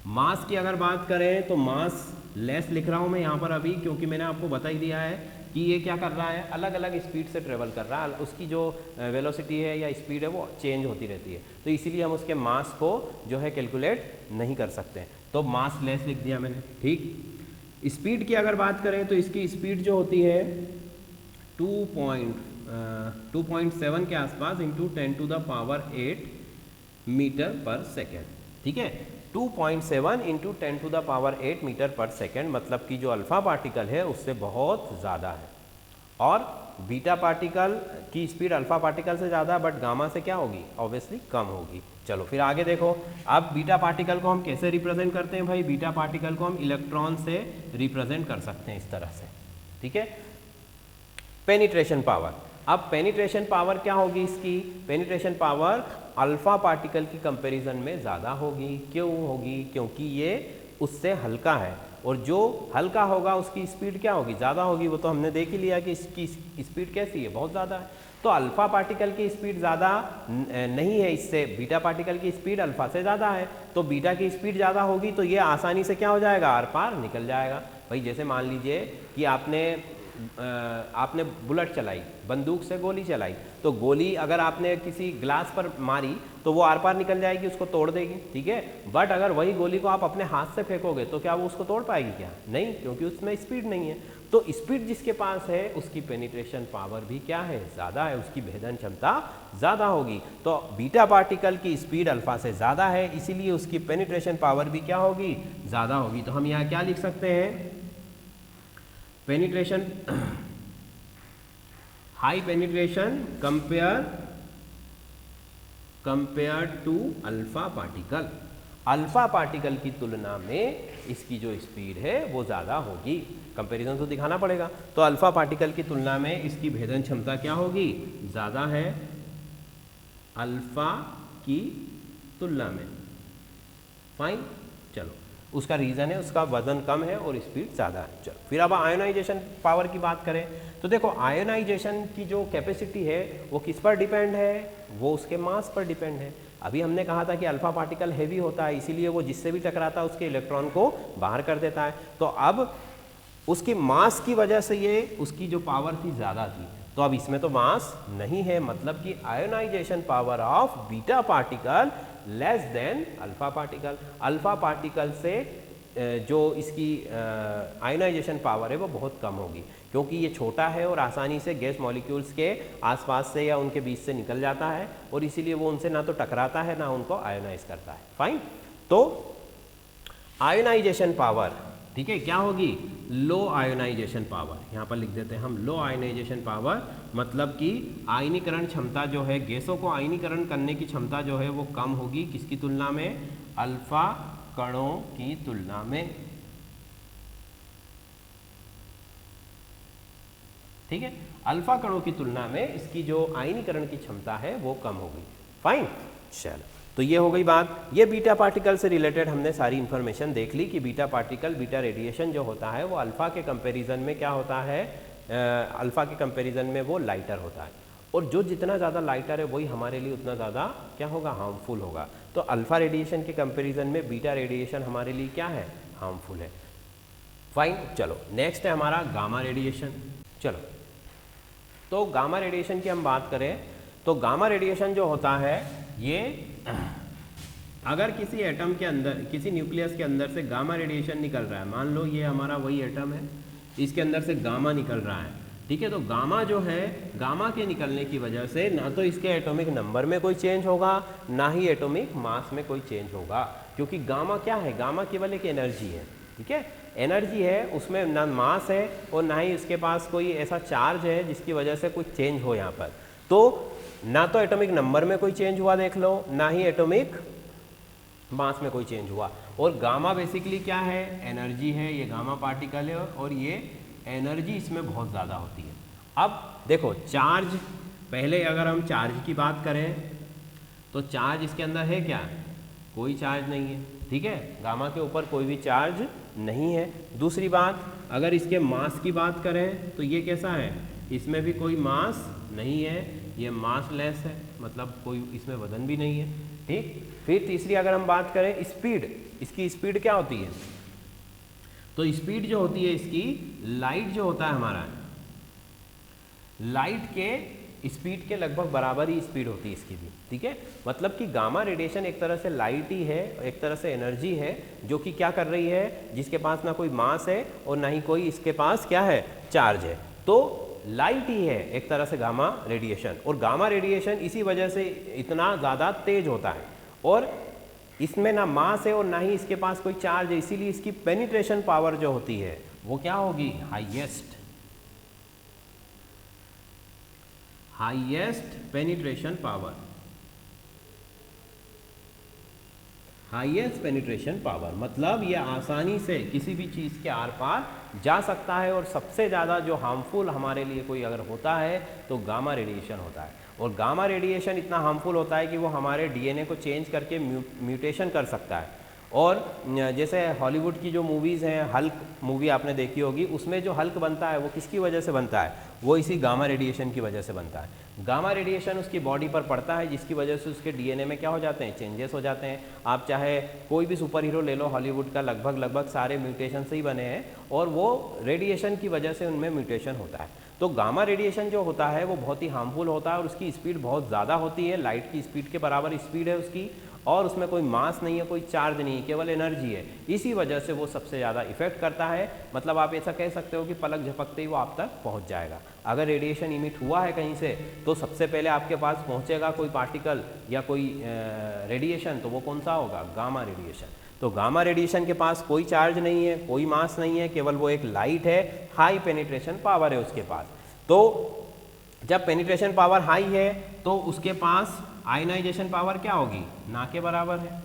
मास की अगर बात करें तो मास लेस लिख रहा हूँ मैं यहाँ पर अभी, क्योंकि मैंने आपको बता ही दिया है कि ये क्या कर रहा है, अलग अलग स्पीड से ट्रेवल कर रहा है, उसकी जो वेलोसिटी है या स्पीड है वो चेंज होती रहती है, तो इसीलिए हम उसके मास को जो है कैलकुलेट नहीं कर सकते, तो मास लेस लिख दिया मैंने, ठीक। स्पीड की अगर बात करें तो इसकी स्पीड जो होती है 2.7 के आसपास इंटू 10⁸ मीटर पर सेकेंड, ठीक है। 2.7 इंटू 10⁸ मीटर पर सेकेंड, मतलब कि जो अल्फा पार्टिकल है उससे बहुत ज़्यादा है, और बीटा पार्टिकल की स्पीड अल्फा पार्टिकल से ज़्यादा है, बट गामा से क्या होगी, ऑब्वियसली कम होगी। चलो फिर आगे देखो, अब बीटा पार्टिकल को हम कैसे रिप्रेजेंट करते हैं भाई, बीटा पार्टिकल को हम इलेक्ट्रॉन से रिप्रेजेंट कर सकते हैं इस तरह से, ठीक है। पेनिट्रेशन पावर, अब पेनिट्रेशन पावर क्या होगी इसकी, पेनिट्रेशन पावर अल्फा पार्टिकल की कंपैरिजन में ज़्यादा होगी। क्यों होगी, क्योंकि ये उससे हल्का है, और जो हल्का होगा उसकी स्पीड क्या होगी, ज़्यादा होगी। वो तो हमने देख ही लिया कि इसकी स्पीड कैसी है, बहुत ज़्यादा है। तो अल्फा पार्टिकल की स्पीड ज़्यादा नहीं है इससे, बीटा पार्टिकल की स्पीड अल्फा से ज़्यादा है, तो बीटा की स्पीड ज़्यादा होगी तो ये आसानी से क्या हो जाएगा, आर पार निकल जाएगा। भाई जैसे मान लीजिए कि आपने बुलेट चलाई, बंदूक से गोली चलाई, तो गोली अगर आपने किसी ग्लास पर मारी तो वो आर पार निकल जाएगी, उसको तोड़ देगी, ठीक है। बट अगर वही गोली को आप अपने हाथ से फेंकोगे तो क्या वो उसको तोड़ पाएगी, क्या नहीं, क्योंकि उसमें स्पीड नहीं है। तो स्पीड जिसके पास है उसकी पेनिट्रेशन पावर भी क्या है, ज़्यादा है, उसकी भेदन क्षमता ज़्यादा होगी। तो बीटा पार्टिकल की स्पीड अल्फा से ज़्यादा है, इसीलिए उसकी पेनिट्रेशन पावर भी क्या होगी, ज़्यादा होगी। तो हम यहाँ क्या लिख सकते हैं, penetration, high penetration compare compare to alpha particle. Alpha particle की तुलना में इसकी जो स्पीड है वो ज़्यादा होगी। कंपैरिजन तो दिखाना पड़ेगा। तो अल्फा पार्टिकल की तुलना में इसकी भेदन क्षमता क्या होगी, ज़्यादा है अल्फा की तुलना में। फाइन, चलो उसका रीज़न है उसका वजन कम है और स्पीड ज़्यादा है। चलो फिर अब आयोनाइजेशन पावर की बात करें तो देखो आयोनाइजेशन की जो कैपेसिटी है वो किस पर डिपेंड है, वो उसके मास पर डिपेंड है। अभी हमने कहा था कि अल्फा पार्टिकल हैवी होता है, इसीलिए वो जिससे भी टकराता है उसके इलेक्ट्रॉन को बाहर कर देता है। तो अब उसकी मास की वजह से ये उसकी जो पावर थी ज़्यादा थी, तो अब इसमें तो मास नहीं है, मतलब कि ionization power of beta particle less than alpha particle. Alpha particle से जो इसकी आयोनाइजेशन पावर है वो बहुत कम होगी, क्योंकि ये छोटा है और आसानी से गैस मॉलिक्यूल्स के आसपास से या उनके बीच से निकल जाता है, और इसीलिए वो उनसे ना तो टकराता है ना उनको आयोनाइज करता है। फाइन, तो आयोनाइजेशन पावर, ठीक है, क्या होगी, लो आयोनाइजेशन पावर। यहाँ पर लिख देते हैं हम लो आयोनाइजेशन पावर, मतलब कि आयनीकरण क्षमता जो है, गैसों को आयनीकरण करने की क्षमता जो है वो कम होगी, किसकी तुलना में, अल्फा कणों की तुलना में। ठीक है, अल्फा कणों की तुलना में इसकी जो आयनीकरण की क्षमता है वो कम होगी। फाइन, चलो तो ये हो गई बात। ये बीटा पार्टिकल से रिलेटेड हमने सारी इंफॉर्मेशन देख ली कि बीटा पार्टिकल, बीटा रेडिएशन जो होता है वो अल्फा के कंपैरिजन में क्या होता है, अल्फा के कंपैरिजन में वो लाइटर होता है, और जो जितना ज़्यादा लाइटर है वही हमारे लिए उतना ज़्यादा क्या होगा, हार्मफुल होगा। तो अल्फा रेडिएशन के कंपैरिजन में बीटा रेडिएशन हमारे लिए क्या है, हार्मफुल है। फाइन, चलो नेक्स्ट है हमारा गामा रेडिएशन। चलो तो गामा रेडिएशन की हम बात करें तो गामा रेडिएशन जो होता है ये अगर किसी एटम के अंदर, किसी न्यूक्लियस के अंदर से गामा रेडिएशन निकल रहा है, मान लो ये हमारा वही एटम है, इसके अंदर से गामा निकल रहा है, ठीक है, तो गामा जो है, गामा के निकलने की वजह से ना तो इसके एटॉमिक नंबर में कोई चेंज होगा, ना ही एटॉमिक मास में कोई चेंज होगा, क्योंकि गामा क्या है, गामा केवल एक एनर्जी है। ठीक है, एनर्जी है, उसमें ना मास है और ना ही उसके पास कोई ऐसा चार्ज है जिसकी वजह से कुछ चेंज हो यहाँ पर। तो ना तो एटॉमिक नंबर में कोई चेंज हुआ देख लो, ना ही एटॉमिक मास में कोई चेंज हुआ। और गामा बेसिकली क्या है, एनर्जी है, ये गामा पार्टिकल है और ये एनर्जी इसमें बहुत ज़्यादा होती है। अब देखो चार्ज, पहले अगर हम चार्ज की बात करें तो चार्ज इसके अंदर है क्या, कोई चार्ज नहीं है। ठीक है, गामा के ऊपर कोई भी चार्ज नहीं है। दूसरी बात, अगर इसके मास की बात करें तो ये कैसा है, इसमें भी कोई मास नहीं है, ये मास लेस है, मतलब कोई इसमें वजन भी नहीं है। ठीक, फिर तीसरी अगर हम बात करें स्पीड, इसकी स्पीड क्या होती है, तो स्पीड जो होती है इसकी, लाइट जो होता है हमारा, लाइट के स्पीड के लगभग बराबर ही स्पीड होती है इसकी भी। ठीक है, मतलब कि गामा रेडिएशन एक तरह से लाइट ही है, एक तरह से एनर्जी है, जो कि क्या कर रही है, जिसके पास ना कोई मास है और ना ही कोई इसके पास क्या है, चार्ज है। तो लाइट ही है एक तरह से गामा रेडिएशन, और गामा रेडिएशन इसी वजह से इतना ज़्यादा तेज होता है, और इसमें ना मास है और ना ही इसके पास कोई चार्ज है, इसीलिए इसकी पेनिट्रेशन पावर जो होती है वो क्या होगी, highest penetration power, highest penetration power, मतलब ये आसानी से किसी भी चीज़ के आर पार जा सकता है। और सबसे ज़्यादा जो हार्मफुल हमारे लिए कोई अगर होता है तो गामा रेडिएशन होता है, और गामा रेडिएशन इतना हार्मफुल होता है कि वो हमारे डीएनए को चेंज करके म्यूटेशन कर सकता है। और जैसे हॉलीवुड की जो मूवीज़ हैं, हल्क मूवी आपने देखी होगी, उसमें जो हल्क बनता है वो किसकी वजह से बनता है, वो इसी गामा रेडिएशन की वजह से बनता है। गामा रेडिएशन उसकी बॉडी पर पड़ता है, जिसकी वजह से उसके डीएनए में क्या हो जाते हैं, चेंजेस हो जाते हैं। आप चाहे कोई भी सुपर हीरो ले लो हॉलीवुड का, लगभग सारे म्यूटेशन से ही बने हैं, और वो रेडिएशन की वजह से उनमें म्यूटेशन होता है। तो गामा रेडिएशन जो होता है वो बहुत ही हार्मफुल होता है, और उसकी स्पीड बहुत ज़्यादा होती है, लाइट की स्पीड के बराबर स्पीड है उसकी, और उसमें कोई मास नहीं है, कोई चार्ज नहीं है, केवल एनर्जी है। इसी वजह से वो सबसे ज़्यादा इफेक्ट करता है, मतलब आप ऐसा कह सकते हो कि पलक झपकते ही वो आप तक पहुंच जाएगा। अगर रेडिएशन इमिट हुआ है कहीं से तो सबसे पहले आपके पास पहुंचेगा कोई पार्टिकल या कोई रेडिएशन, तो वो कौन सा होगा, गामा रेडिएशन। तो गामा रेडिएशन के पास कोई चार्ज नहीं है, कोई मास नहीं है, केवल वो एक लाइट है, हाई पेनिट्रेशन पावर है उसके पास। तो जब पेनिट्रेशन पावर हाई है तो उसके पास आयनाइजेशन पावर क्या होगी, ना के बराबर है।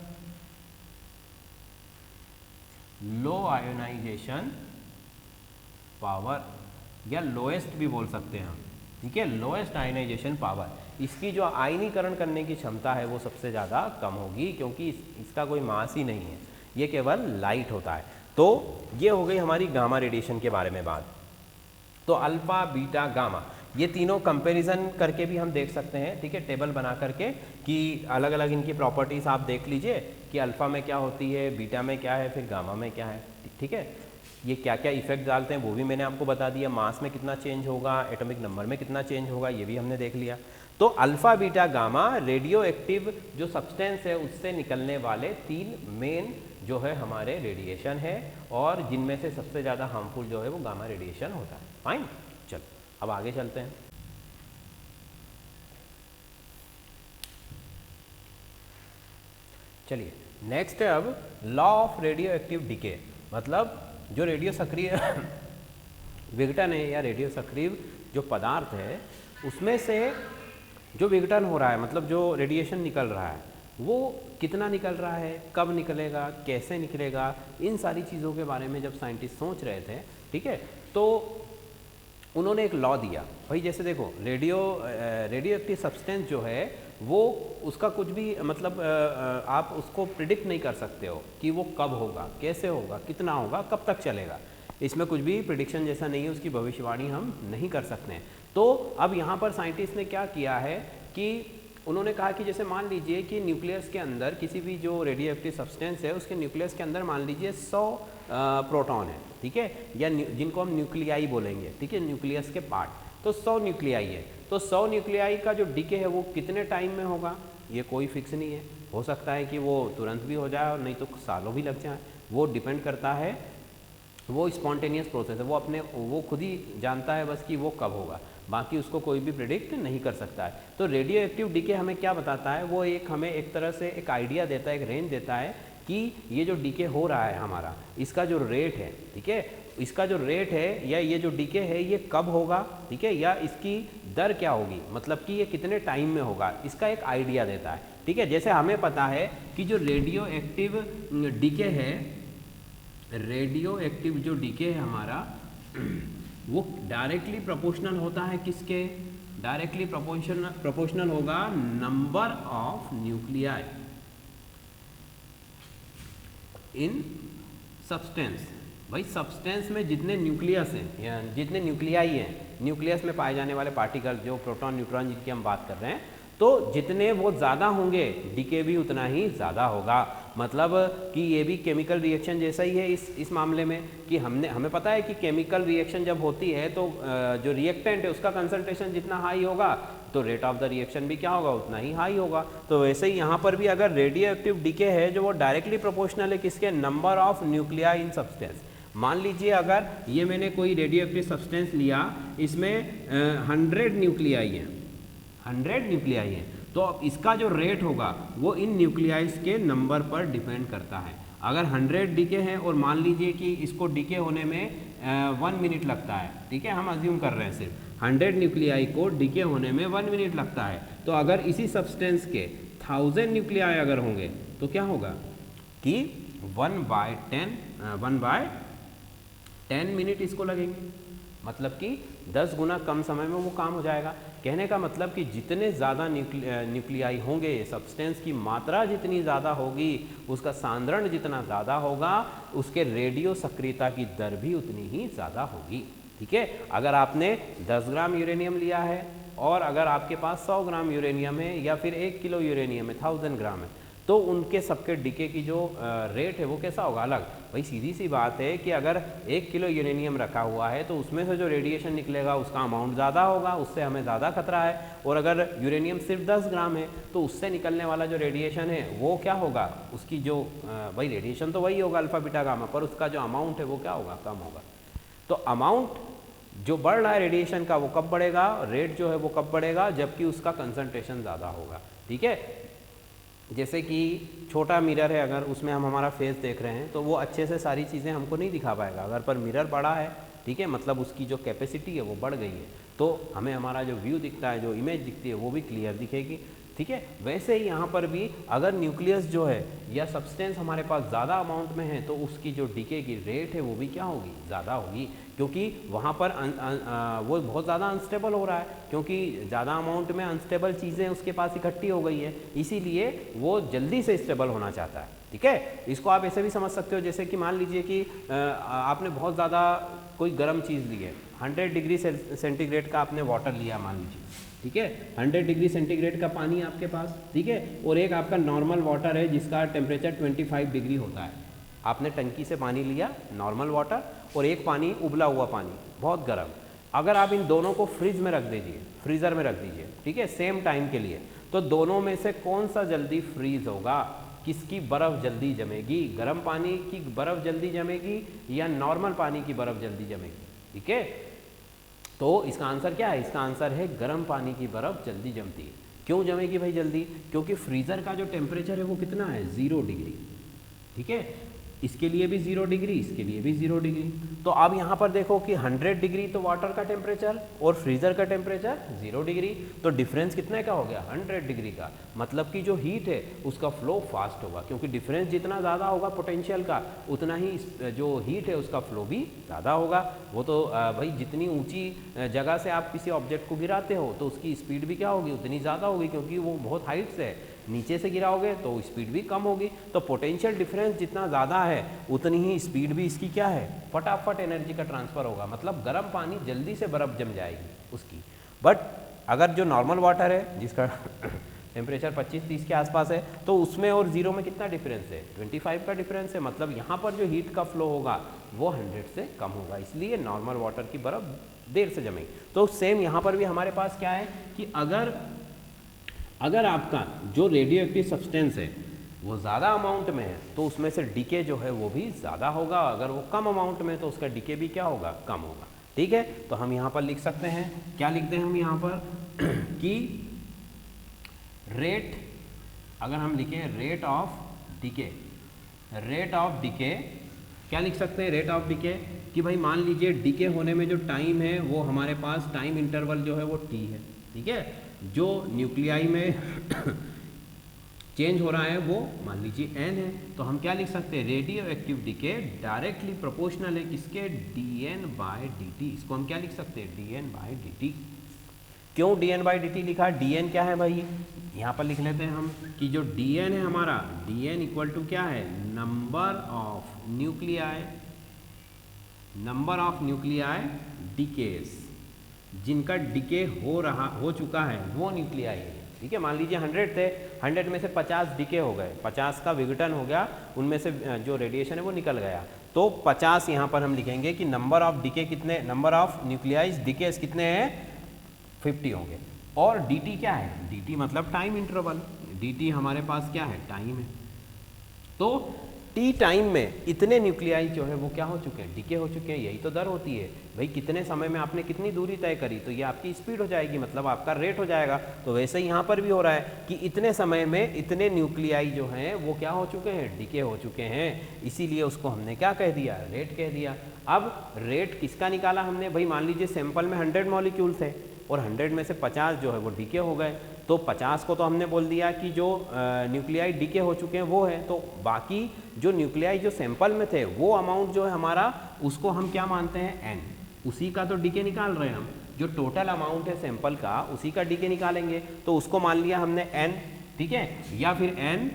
लो आयोनाइजेशन पावर या लोएस्ट भी बोल सकते हैं हम, ठीक है, लोएस्ट आयनाइजेशन पावर, इसकी जो आयनीकरण करने की क्षमता है वो सबसे ज़्यादा कम होगी, क्योंकि इसका कोई मास ही नहीं है, ये केवल लाइट होता है। तो ये हो गई हमारी गामा रेडिएशन के बारे में बात। तो अल्फा बीटा गामा ये तीनों कंपैरिजन करके भी हम देख सकते हैं, ठीक है, टेबल बना करके कि अलग अलग इनकी प्रॉपर्टीज आप देख लीजिए कि अल्फा में क्या होती है, बीटा में क्या है, फिर गामा में क्या है, ठीक है। ये क्या क्या इफेक्ट डालते हैं वो भी मैंने आपको बता दिया, मास में कितना चेंज होगा, एटॉमिक नंबर में कितना चेंज होगा, ये भी हमने देख लिया। तो alpha beta gamma radio active जो सब्सटेंस है उससे निकलने वाले तीन मेन जो है हमारे रेडिएशन है, और जिनमें से सबसे ज़्यादा हार्मफुल जो है वो गामा रेडिएशन होता है। फाइन, चल अब आगे चलते हैं। चलिए नेक्स्ट है अब law of radio active decay, मतलब जो रेडियो सक्रिय विघटन है या रेडियो सक्रिय जो पदार्थ है उसमें से जो विघटन हो रहा है, मतलब जो रेडिएशन निकल रहा है वो कितना निकल रहा है, कब निकलेगा, कैसे निकलेगा, इन सारी चीज़ों के बारे में जब साइंटिस्ट सोच रहे थे, ठीक है, तो उन्होंने एक लॉ दिया। भाई जैसे देखो रेडियो एक्टिव सब्सटेंस जो है वो उसका कुछ भी मतलब आप उसको प्रिडिक्ट नहीं कर सकते हो कि वो कब होगा, कैसे होगा, कितना होगा, कब तक चलेगा, इसमें कुछ भी प्रिडिक्शन जैसा नहीं है, उसकी भविष्यवाणी हम नहीं कर सकते हैं। तो अब यहाँ पर साइंटिस्ट ने क्या किया है कि उन्होंने कहा कि जैसे मान लीजिए कि न्यूक्लियस के अंदर किसी भी जो रेडियो एक्टिव सब्सटेंस है उसके न्यूक्लियस के अंदर मान लीजिए 100 प्रोटॉन है, ठीक है, या जिनको हम न्यूक्लियाई बोलेंगे, ठीक है, न्यूक्लियस के पार्ट, तो 100 न्यूक्लियाई है। तो 100 न्यूक्लियाई का जो डिके है वो कितने टाइम में होगा, ये कोई फिक्स नहीं है, हो सकता है कि वो तुरंत भी हो जाए और नहीं तो सालों भी लग जाए, वो डिपेंड करता है, वो स्पॉन्टेनियस प्रोसेस है, वो खुद ही जानता है बस कि वो कब होगा, बाकी उसको कोई भी प्रिडिक्ट नहीं कर सकता है। तो रेडियो एक्टिव डीके हमें क्या बताता है, वो हमें एक तरह से एक आइडिया देता है, एक रेंज देता है कि ये जो डीके हो रहा है हमारा, इसका जो रेट है, ठीक है, इसका जो रेट है या ये जो डीके है ये कब होगा, ठीक है, या इसकी दर क्या होगी, मतलब कि ये कितने टाइम में होगा, इसका एक आइडिया देता है, ठीक है। जैसे हमें पता है कि जो रेडियो एक्टिव डीके है, रेडियो एक्टिव जो डीके है हमारा वो डायरेक्टली प्रोपोर्शनल होता है किसके, डायरेक्टली प्रोपोर्शनल होगा number of nuclei in substance. भाई सब्सटेंस में जितने न्यूक्लियस हैं या जितने न्यूक्लियाई हैं, न्यूक्लियस में पाए जाने वाले पार्टिकल जो प्रोटॉन न्यूट्रॉन जिनकी हम बात कर रहे हैं, तो जितने वो ज़्यादा होंगे डीके भी उतना ही ज़्यादा होगा। मतलब कि ये भी केमिकल रिएक्शन जैसा ही है इस मामले में कि हमें पता है कि केमिकल रिएक्शन जब होती है तो जो रिएक्टेंट है उसका कंसंट्रेशन जितना हाई होगा तो रेट ऑफ द रिएक्शन भी क्या होगा, उतना ही हाई होगा। तो वैसे ही यहाँ पर भी अगर रेडियो एक्टिव डीके है जो वो डायरेक्टली प्रोपोर्शनल है किसके, number of nuclei in substance. मान लीजिए अगर ये मैंने कोई रेडियो एक्टिव सब्सटेंस लिया, इसमें 100 न्यूक्लियाई है, 100 न्यूक्लियाई है, तो अब इसका जो रेट होगा वो इन न्यूक्लियाइज के नंबर पर डिपेंड करता है। अगर 100 डीके है और मान लीजिए कि इसको डीके होने में 1 मिनट लगता है, ठीक है, हम अज्यूम कर रहे हैं सिर्फ 100 न्यूक्लियाई को डीके होने में 1 मिनट लगता है, तो अगर इसी सब्सटेंस के 1000 न्यूक्लियाई अगर होंगे तो क्या होगा कि 1/10 मिनट इसको लगेंगे, मतलब कि 10 गुना कम समय में वो काम हो जाएगा। कहने का मतलब कि जितने ज़्यादा न्यूक्लियाई होंगे, सब्सटेंस की मात्रा जितनी ज़्यादा होगी, उसका सांद्रण जितना ज़्यादा होगा, उसके रेडियो सक्रियता की दर भी उतनी ही ज़्यादा होगी, ठीक है। अगर आपने 10 ग्राम यूरेनियम लिया है और अगर आपके पास 100 ग्राम यूरेनियम है या फिर 1 किलो यूरेनियम है, 1000 ग्राम है, तो उनके सबके डीके की जो रेट है वो कैसा होगा, अलग। भाई सीधी सी बात है कि अगर 1 किलो यूरेनियम रखा हुआ है तो उसमें से जो रेडिएशन निकलेगा उसका अमाउंट ज़्यादा होगा, उससे हमें ज़्यादा खतरा है। और अगर यूरेनियम सिर्फ 10 ग्राम है तो उससे निकलने वाला जो रेडिएशन है वो क्या होगा, उसकी जो भाई रेडिएशन तो वही होगा अल्फा बीटा गामा, पर उसका जो अमाउंट है वो क्या होगा, कम होगा। तो अमाउंट जो बढ़ रहा है रेडिएशन का वो कब बढ़ेगा, रेट जो है वो कब बढ़ेगा, जबकि उसका कंसंट्रेशन ज़्यादा होगा, ठीक है। जैसे कि छोटा मिरर है, अगर उसमें हम हमारा फेस देख रहे हैं तो वो अच्छे से सारी चीज़ें हमको नहीं दिखा पाएगा। अगर पर मिरर बड़ा है ठीक है, मतलब उसकी जो कैपेसिटी है वो बढ़ गई है, तो हमें हमारा जो व्यू दिखता है, जो इमेज दिखती है वो भी क्लियर दिखेगी। ठीक है, वैसे ही यहाँ पर भी अगर न्यूक्लियस जो है या सब्सटेंस हमारे पास ज़्यादा अमाउंट में है तो उसकी जो डीके की रेट है वो भी क्या होगी, ज़्यादा होगी, क्योंकि वहाँ पर वो बहुत ज़्यादा अनस्टेबल हो रहा है, क्योंकि ज़्यादा अमाउंट में अनस्टेबल चीज़ें उसके पास इकट्ठी हो गई है, इसीलिए वो जल्दी से स्टेबल होना चाहता है। ठीक है, इसको आप ऐसे भी समझ सकते हो जैसे कि मान लीजिए कि आपने बहुत ज़्यादा कोई गर्म चीज़ ली है, 100 डिग्री सेंटीग्रेड का आपने वाटर लिया मान लीजिए, ठीक है, 100 डिग्री सेंटीग्रेड का पानी आपके पास, ठीक है, और एक आपका नॉर्मल वाटर है जिसका टेम्परेचर 25 डिग्री होता है। आपने टंकी से पानी लिया नॉर्मल वाटर, और एक पानी उबला हुआ पानी बहुत गर्म, अगर आप इन दोनों को फ्रिज में रख दीजिए, फ्रीज़र में रख दीजिए, ठीक है, सेम टाइम के लिए, तो दोनों में से कौन सा जल्दी फ्रीज होगा, किसकी बर्फ़ जल्दी जमेगी, गर्म पानी की बर्फ़ जल्दी जमेगी या नॉर्मल पानी की बर्फ़ जल्दी जमेगी। ठीक है, तो इसका आंसर क्या है, इसका आंसर है गर्म पानी की बर्फ़ जल्दी जमती है। क्यों जमेगी भाई जल्दी, क्योंकि फ्रीज़र का जो टेम्परेचर है वो कितना है, 0 डिग्री। ठीक है, इसके लिए भी 0 डिग्री, इसके लिए भी 0 डिग्री। तो अब यहाँ पर देखो कि 100 डिग्री तो वाटर का टेम्परेचर और फ्रीज़र का टेम्परेचर 0 डिग्री, तो डिफरेंस कितने का हो गया, 100 डिग्री का। मतलब कि जो हीट है उसका फ्लो फास्ट होगा, क्योंकि डिफरेंस जितना ज़्यादा होगा पोटेंशियल का, उतना ही जो हीट है उसका फ्लो भी ज़्यादा होगा। वो तो भाई जितनी ऊँची जगह से आप किसी ऑब्जेक्ट को गिराते हो तो उसकी स्पीड भी क्या होगी, उतनी ज़्यादा होगी, क्योंकि वो बहुत हाइट से है। नीचे से गिराओगे तो स्पीड भी कम होगी, तो पोटेंशियल डिफरेंस जितना ज़्यादा है उतनी ही स्पीड भी इसकी क्या है, फटाफट एनर्जी का ट्रांसफ़र होगा, मतलब गर्म पानी जल्दी से बर्फ़ जम जाएगी उसकी। बट अगर जो नॉर्मल वाटर है जिसका टेम्परेचर 25-30 के आसपास है, तो उसमें और 0 में कितना डिफरेंस है, 25 का डिफरेंस है, मतलब यहाँ पर जो हीट का फ्लो होगा वो 100 से कम होगा, इसलिए नॉर्मल वाटर की बर्फ़ देर से जमेगी। तो सेम यहाँ पर भी हमारे पास क्या है कि अगर आपका जो रेडियो एक्टिव सब्सटेंस है वो ज़्यादा अमाउंट में है तो उसमें से डीके जो है वो भी ज़्यादा होगा, अगर वो कम अमाउंट में तो उसका डीके भी क्या होगा, कम होगा। ठीक है, तो हम यहाँ पर लिख सकते हैं, क्या लिखते हैं हम यहाँ पर कि रेट, अगर हम लिखें rate of decay, rate of decay क्या लिख सकते हैं, रेट ऑफ डीके, कि भाई मान लीजिए डीके होने में जो टाइम है वो हमारे पास टाइम इंटरवल जो है वो टी है। ठीक है, जो न्यूक्लियाई में चेंज हो रहा है वो मान लीजिए n है, तो हम क्या लिख सकते हैं, radioactive decay directly proportional है किसके, dN/dt। इसको हम क्या लिख सकते हैं, dN/dt। क्यों dN/dt लिखा, dN क्या है भाई, यहाँ पर लिख लेते हैं हम कि जो dN है हमारा, dN इक्वल टू क्या है, number of nuclei, number of nuclei decays, जिनका डीके हो चुका है वो न्यूक्लियाई है। ठीक है, मान लीजिए 100 थे, 100 में से 50 डीके हो गए, 50 का विघटन हो गया, उनमें से जो रेडिएशन है वो निकल गया, तो 50 यहाँ पर हम लिखेंगे कि नंबर ऑफ डीके कितने, नंबर ऑफ न्यूक्लियाइज डीकेस कितने हैं, 50 होंगे। और dt क्या है, dt मतलब टाइम इंटरवल, dt हमारे पास क्या है, टाइम है। तो टी टाइम में इतने न्यूक्लियाई जो है वो क्या हो चुके हैं, डीके हो चुके हैं। यही तो दर होती है भाई, कितने समय में आपने कितनी दूरी तय करी तो ये आपकी स्पीड हो जाएगी, मतलब आपका रेट हो जाएगा। तो वैसे ही यहाँ पर भी हो रहा है कि इतने समय में इतने न्यूक्लियाई जो हैं वो क्या हो चुके हैं, डीके हो चुके हैं, इसीलिए उसको हमने क्या कह दिया, रेट कह दिया। अब रेट किसका निकाला हमने, भाई मान लीजिए सैंपल में 100 मॉलिक्यूल थे और 100 में से 50 जो है वो डीके हो गए, तो 50 को तो हमने बोल दिया कि जो न्यूक्लियाई डीके हो चुके हैं वो है, तो बाकी जो न्यूक्लियाई जो सैंपल में थे वो अमाउंट जो है हमारा, उसको हम क्या मानते हैं, n, उसी का तो डीके निकाल रहे हैं हम, जो टोटल अमाउंट है सैंपल का उसी का डीके निकालेंगे, तो उसको मान लिया हमने n। ठीक है, या फिर n,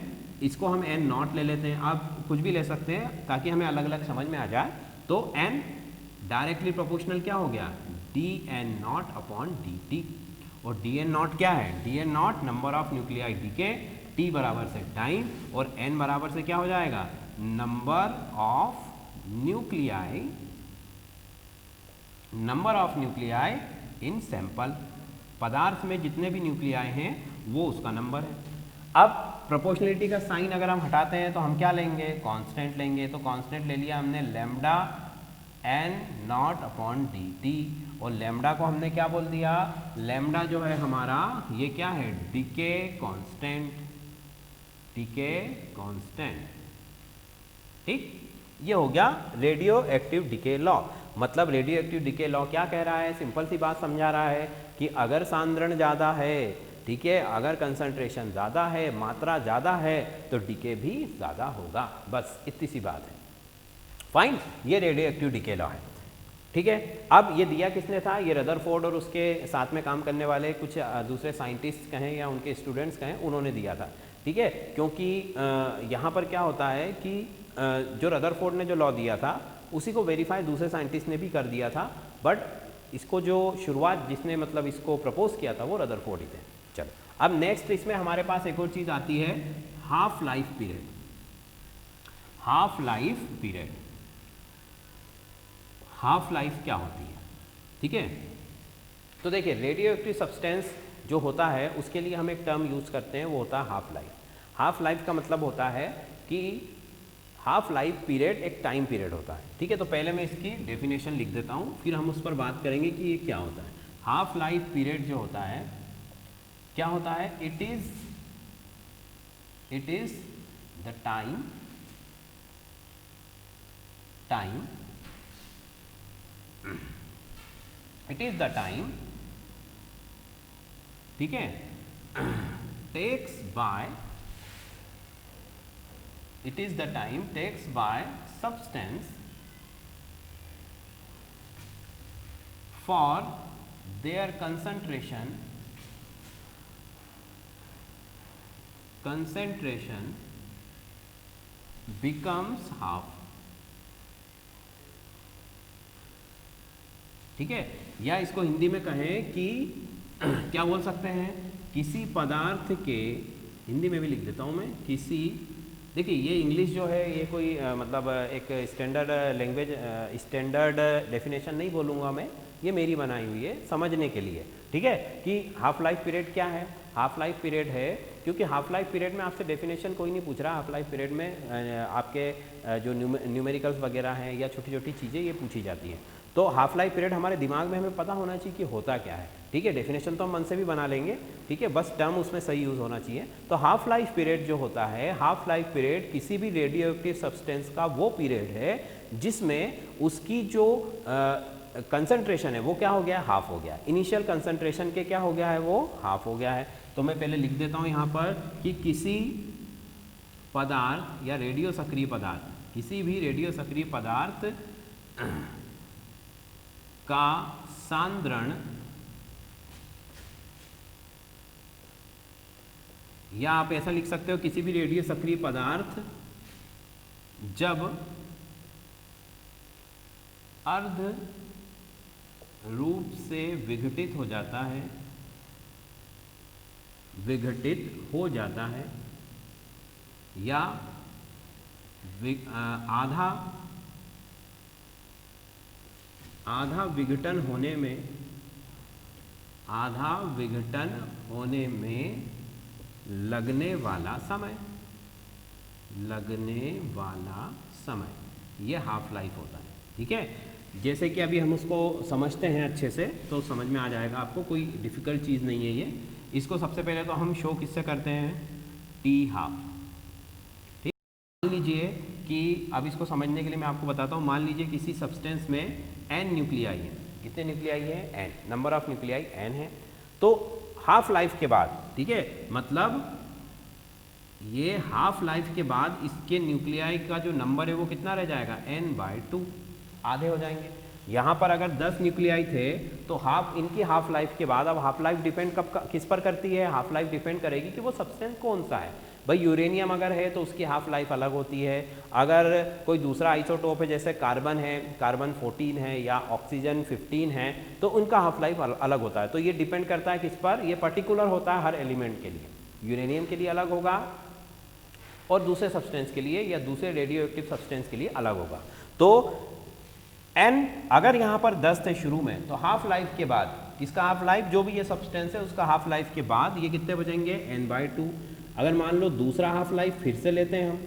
इसको हम n नॉट ले लेते हैं, आप कुछ भी ले सकते हैं ताकि हमें अलग अलग समझ में आ जाए। तो n डायरेक्टली प्रोपोर्शनल क्या हो गया, dN0/dt, और dN0 क्या है, dN0 number of nuclei decay, t बराबर से टाइम, और n बराबर से क्या हो जाएगा, number of nuclei, number of nuclei in sample, पदार्थ में जितने भी न्यूक्लियाई हैं वो उसका नंबर है। अब प्रोपोर्शनलिटी का साइन अगर हम हटाते हैं तो हम क्या लेंगे, कांस्टेंट लेंगे, तो कांस्टेंट ले लिया हमने लैम्डा N0/dt, और लैम्डा को हमने क्या बोल दिया, लैम्डा जो है हमारा ये क्या है, डीके कांस्टेंट, डीके कांस्टेंट। ठीक, ये हो गया रेडियो एक्टिव डीके लॉ। मतलब रेडियो एक्टिव डिके लॉ क्या कह रहा है, सिंपल सी बात समझा रहा है कि अगर सांद्रण ज़्यादा है, ठीक है, अगर कंसंट्रेशन ज़्यादा है, मात्रा ज़्यादा है, तो डिके भी ज़्यादा होगा, बस इतनी सी बात है। फाइन, ये रेडियो एक्टिव डिके लॉ है, ठीक है। अब ये दिया किसने था, ये रदरफोर्ड और उसके साथ में काम करने वाले कुछ दूसरे साइंटिस्ट कहें या उनके स्टूडेंट्स कहें, उन्होंने दिया था, ठीक है। क्योंकि यहाँ पर क्या होता है कि जो रदरफोर्ड ने जो लॉ दिया था उसी को वेरीफाई दूसरे साइंटिस्ट ने भी कर दिया था, बट इसको जो शुरुआत जिसने मतलब इसको प्रपोज किया था वो रदरफोर्ड ही थे। चलो अब नेक्स्ट इसमें हमारे पास एक और चीज़ आती है, half life period. Half life period, half life क्या होती है, ठीक है। तो देखिए रेडियो एक्टिव सब्सटेंस जो होता है उसके लिए हम एक टर्म यूज़ करते हैं, वो होता है हाफ लाइफ। हाफ लाइफ का मतलब होता है कि हाफ लाइफ पीरियड एक टाइम पीरियड होता है, ठीक है। तो पहले मैं इसकी डेफिनेशन लिख देता हूँ, फिर हम उस पर बात करेंगे कि ये क्या होता है। हाफ लाइफ पीरियड जो होता है क्या होता है, it is the time it is the time, ठीक है, takes by, it is the time takes by substance for their concentration becomes half, ठीक है। या इसको हिंदी में कहें कि क्या बोल सकते हैं, किसी पदार्थ के, हिंदी में भी लिख देता हूं मैं, किसी, देखिए ये इंग्लिश जो है ये कोई मतलब एक स्टैंडर्ड लैंग्वेज स्टैंडर्ड डेफिनेशन नहीं बोलूँगा मैं, ये मेरी बनाई हुई है समझने के लिए, ठीक है। कि हाफ लाइफ पीरियड क्या है, हाफ लाइफ पीरियड है, क्योंकि हाफ लाइफ पीरियड में आपसे डेफिनेशन कोई नहीं पूछ रहा, हाफ लाइफ पीरियड में आपके जो न्यूमेरिकल्स वगैरह हैं या छोटी छोटी चीज़ें ये पूछी जाती हैं। तो हाफ लाइफ पीरियड हमारे दिमाग में हमें पता होना चाहिए कि होता क्या है, ठीक है। डेफिनेशन तो हम मन से भी बना लेंगे, ठीक है, बस टर्म उसमें सही यूज़ होना चाहिए। तो हाफ लाइफ पीरियड जो होता है, हाफ लाइफ पीरियड किसी भी रेडियो एक्टिव सब्सटेंस का वो पीरियड है जिसमें उसकी जो कंसंट्रेशन है वो क्या हो गया, हाफ हो गया। इनिशियल कंसंट्रेशन के क्या हो गया है, वो हाफ हो गया है। तो मैं पहले लिख देता हूँ यहाँ पर कि किसी पदार्थ या रेडियो सक्रिय पदार्थ, किसी भी रेडियो सक्रिय पदार्थ का सांद्रण, या आप ऐसा लिख सकते हो, किसी भी रेडियो सक्रिय पदार्थ जब अर्ध रूप से विघटित हो जाता है, या आधा विघटन होने में लगने वाला समय, ये हाफ लाइफ होता है, ठीक है। जैसे कि अभी हम उसको समझते हैं अच्छे से तो समझ में आ जाएगा आपको, कोई डिफ़िकल्ट चीज़ नहीं है ये। इसको सबसे पहले तो हम शो किससे करते हैं, टी हाफ, ठीक। मान लीजिए कि अब इसको समझने के लिए मैं आपको बताता हूँ, मान लीजिए किसी सब्सटेंस में n न्यूक्लियाई है, कितने न्यूक्लियाई है, n, number of nuclei n है। तो हाफ लाइफ के बाद, ठीक है, मतलब ये हाफ लाइफ के बाद इसके न्यूक्लियाई का जो नंबर है वो कितना रह जाएगा, n/2, आधे हो जाएंगे। यहाँ पर अगर 10 न्यूक्लियाई थे तो इनकी हाफ लाइफ के बाद, अब हाफ लाइफ डिपेंड किस पर करती है, हाफ लाइफ डिपेंड करेगी कि वो सब्सटेंस कौन सा है। भाई यूरेनियम अगर है तो उसकी हाफ लाइफ अलग होती है, अगर कोई दूसरा आइसोटोप है जैसे कार्बन है, कार्बन 14 है या ऑक्सीजन 15 है, तो उनका हाफ लाइफ अलग होता है। तो ये डिपेंड करता है किस पर, ये पर्टिकुलर होता है हर एलिमेंट के लिए, यूरेनियम के लिए अलग होगा और दूसरे सब्सटेंस के लिए या दूसरे रेडियो एक्टिव सब्सटेंस के लिए अलग होगा। तो n अगर यहाँ पर 10 थे शुरू में, तो हाफ लाइफ के बाद इसका हाफ लाइफ, जो भी ये सब्सटेंस है उसका हाफ लाइफ के बाद ये कितने बचेंगे, n/2। अगर मान लो दूसरा हाफ लाइफ फिर से लेते हैं हम,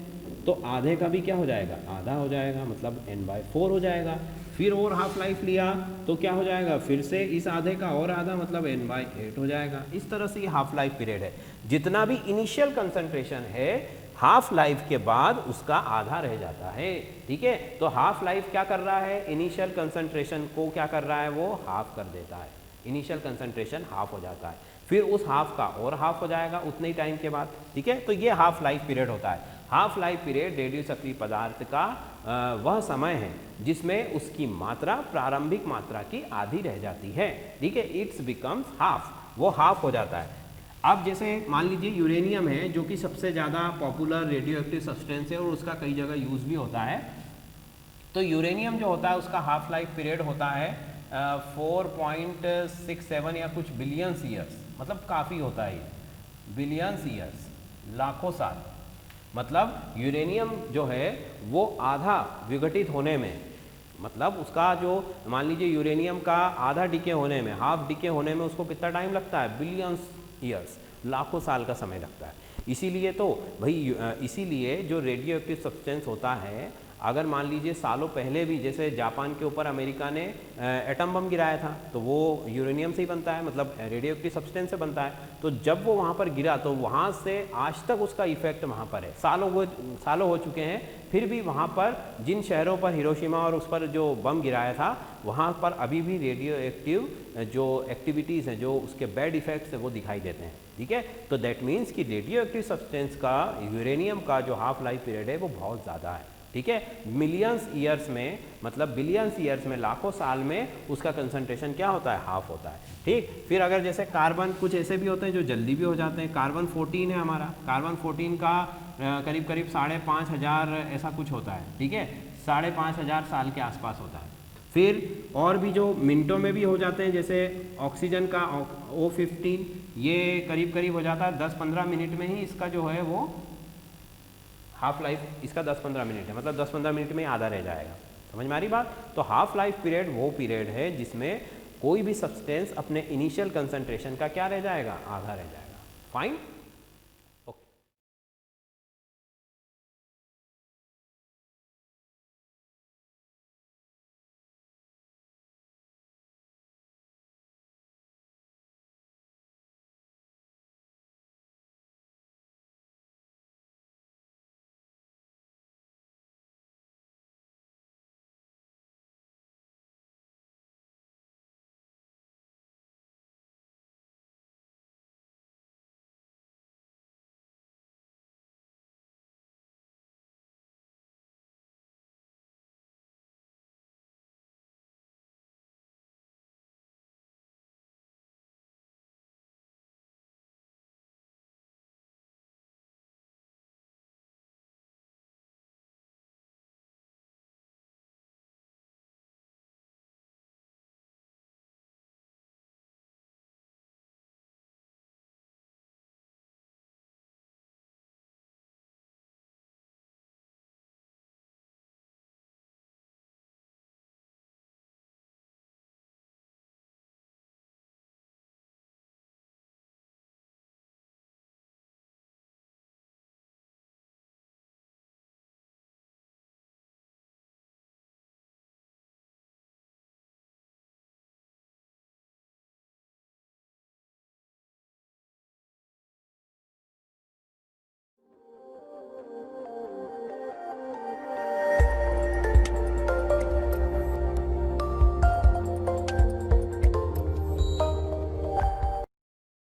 तो आधे का भी क्या हो जाएगा, आधा हो जाएगा, मतलब n/4 हो जाएगा। फिर और हाफ लाइफ लिया तो क्या हो जाएगा, फिर से इस आधे का और आधा, मतलब n/8 हो जाएगा। इस तरह से ये हाफ लाइफ पीरियड है। जितना भी इनिशियल कंसंट्रेशन है हाफ लाइफ के बाद उसका आधा रह जाता है। ठीक है, तो हाफ लाइफ क्या कर रहा है, इनिशियल कंसंट्रेशन को क्या कर रहा है, वो हाफ कर देता है, इनिशियल कंसंट्रेशन हाफ हो जाता है, फिर उस हाफ का और हाफ हो जाएगा उतने ही टाइम के बाद। ठीक है, तो ये हाफ लाइफ पीरियड होता है। हाफ लाइफ पीरियड रेडियो सक्रिय पदार्थ का वह समय है जिसमें उसकी मात्रा प्रारंभिक मात्रा की आधी रह जाती है। ठीक है, इट्स बिकम्स हाफ, वो हाफ हो जाता है। अब जैसे मान लीजिए यूरेनियम है जो कि सबसे ज़्यादा पॉपुलर रेडियो एक्टिव सब्सटेंस है और उसका कई जगह यूज़ भी होता है। तो यूरेनियम जो होता है उसका हाफ लाइफ पीरियड होता है 4.67 या कुछ बिलियंस ईयर्स, मतलब काफ़ी होता है, बिलियंस ईयर्स, लाखों साल। मतलब यूरेनियम जो है वो आधा विघटित होने में, मतलब उसका जो मान लीजिए यूरेनियम का आधा डीके होने में, हाफ डीके होने में उसको कितना टाइम लगता है, बिलियंस ईयर्स, लाखों साल का समय लगता है। इसीलिए तो भाई, इसीलिए जो रेडियो एक्टिव सब्सटेंस होता है, अगर मान लीजिए सालों पहले भी जैसे जापान के ऊपर अमेरिका ने एटम बम गिराया था तो वो यूरेनियम से ही बनता है, मतलब रेडियो एक्टिव सब्सटेंस से बनता है। तो जब वो वहाँ पर गिरा तो वहाँ से आज तक उसका इफेक्ट वहाँ पर है, सालों हो चुके हैं, फिर भी वहाँ पर जिन शहरों पर हिरोशिमा और उस पर जो बम गिराया था वहाँ पर अभी भी रेडियो एक्टिव जो एक्टिविटीज़ हैं, जो उसके बैड इफेक्ट्स हैं वो दिखाई देते हैं। ठीक है, तो दैट मीन्स कि रेडियो एक्टिव सब्सटेंस का, यूरेनियम का जो हाफ लाइफ पीरियड है वो बहुत ज़्यादा है। ठीक है, मिलियंस ईयर्स में, मतलब बिलियंस ईयर्स में, लाखों साल में उसका कंसंट्रेशन क्या होता है, हाफ होता है। ठीक, फिर अगर जैसे कार्बन, कुछ ऐसे भी होते हैं जो जल्दी भी हो जाते हैं। कार्बन 14 है हमारा, कार्बन 14 का करीब करीब 5,500 ऐसा कुछ होता है। ठीक है, 5,500 साल के आसपास होता है। फिर और भी जो मिनटों में भी हो जाते हैं, जैसे ऑक्सीजन का O15, ये करीब करीब हो जाता है 10-15 मिनट में ही इसका जो है वो हाफ लाइफ इसका 10-15 मिनट है, मतलब 10-15 मिनट में आधा रह जाएगा। समझ में आ रही बात? तो हाफ लाइफ पीरियड वो पीरियड है जिसमें कोई भी सब्सटेंस अपने इनिशियल कंसंट्रेशन का क्या रह जाएगा, आधा रह जाएगा। फाइन।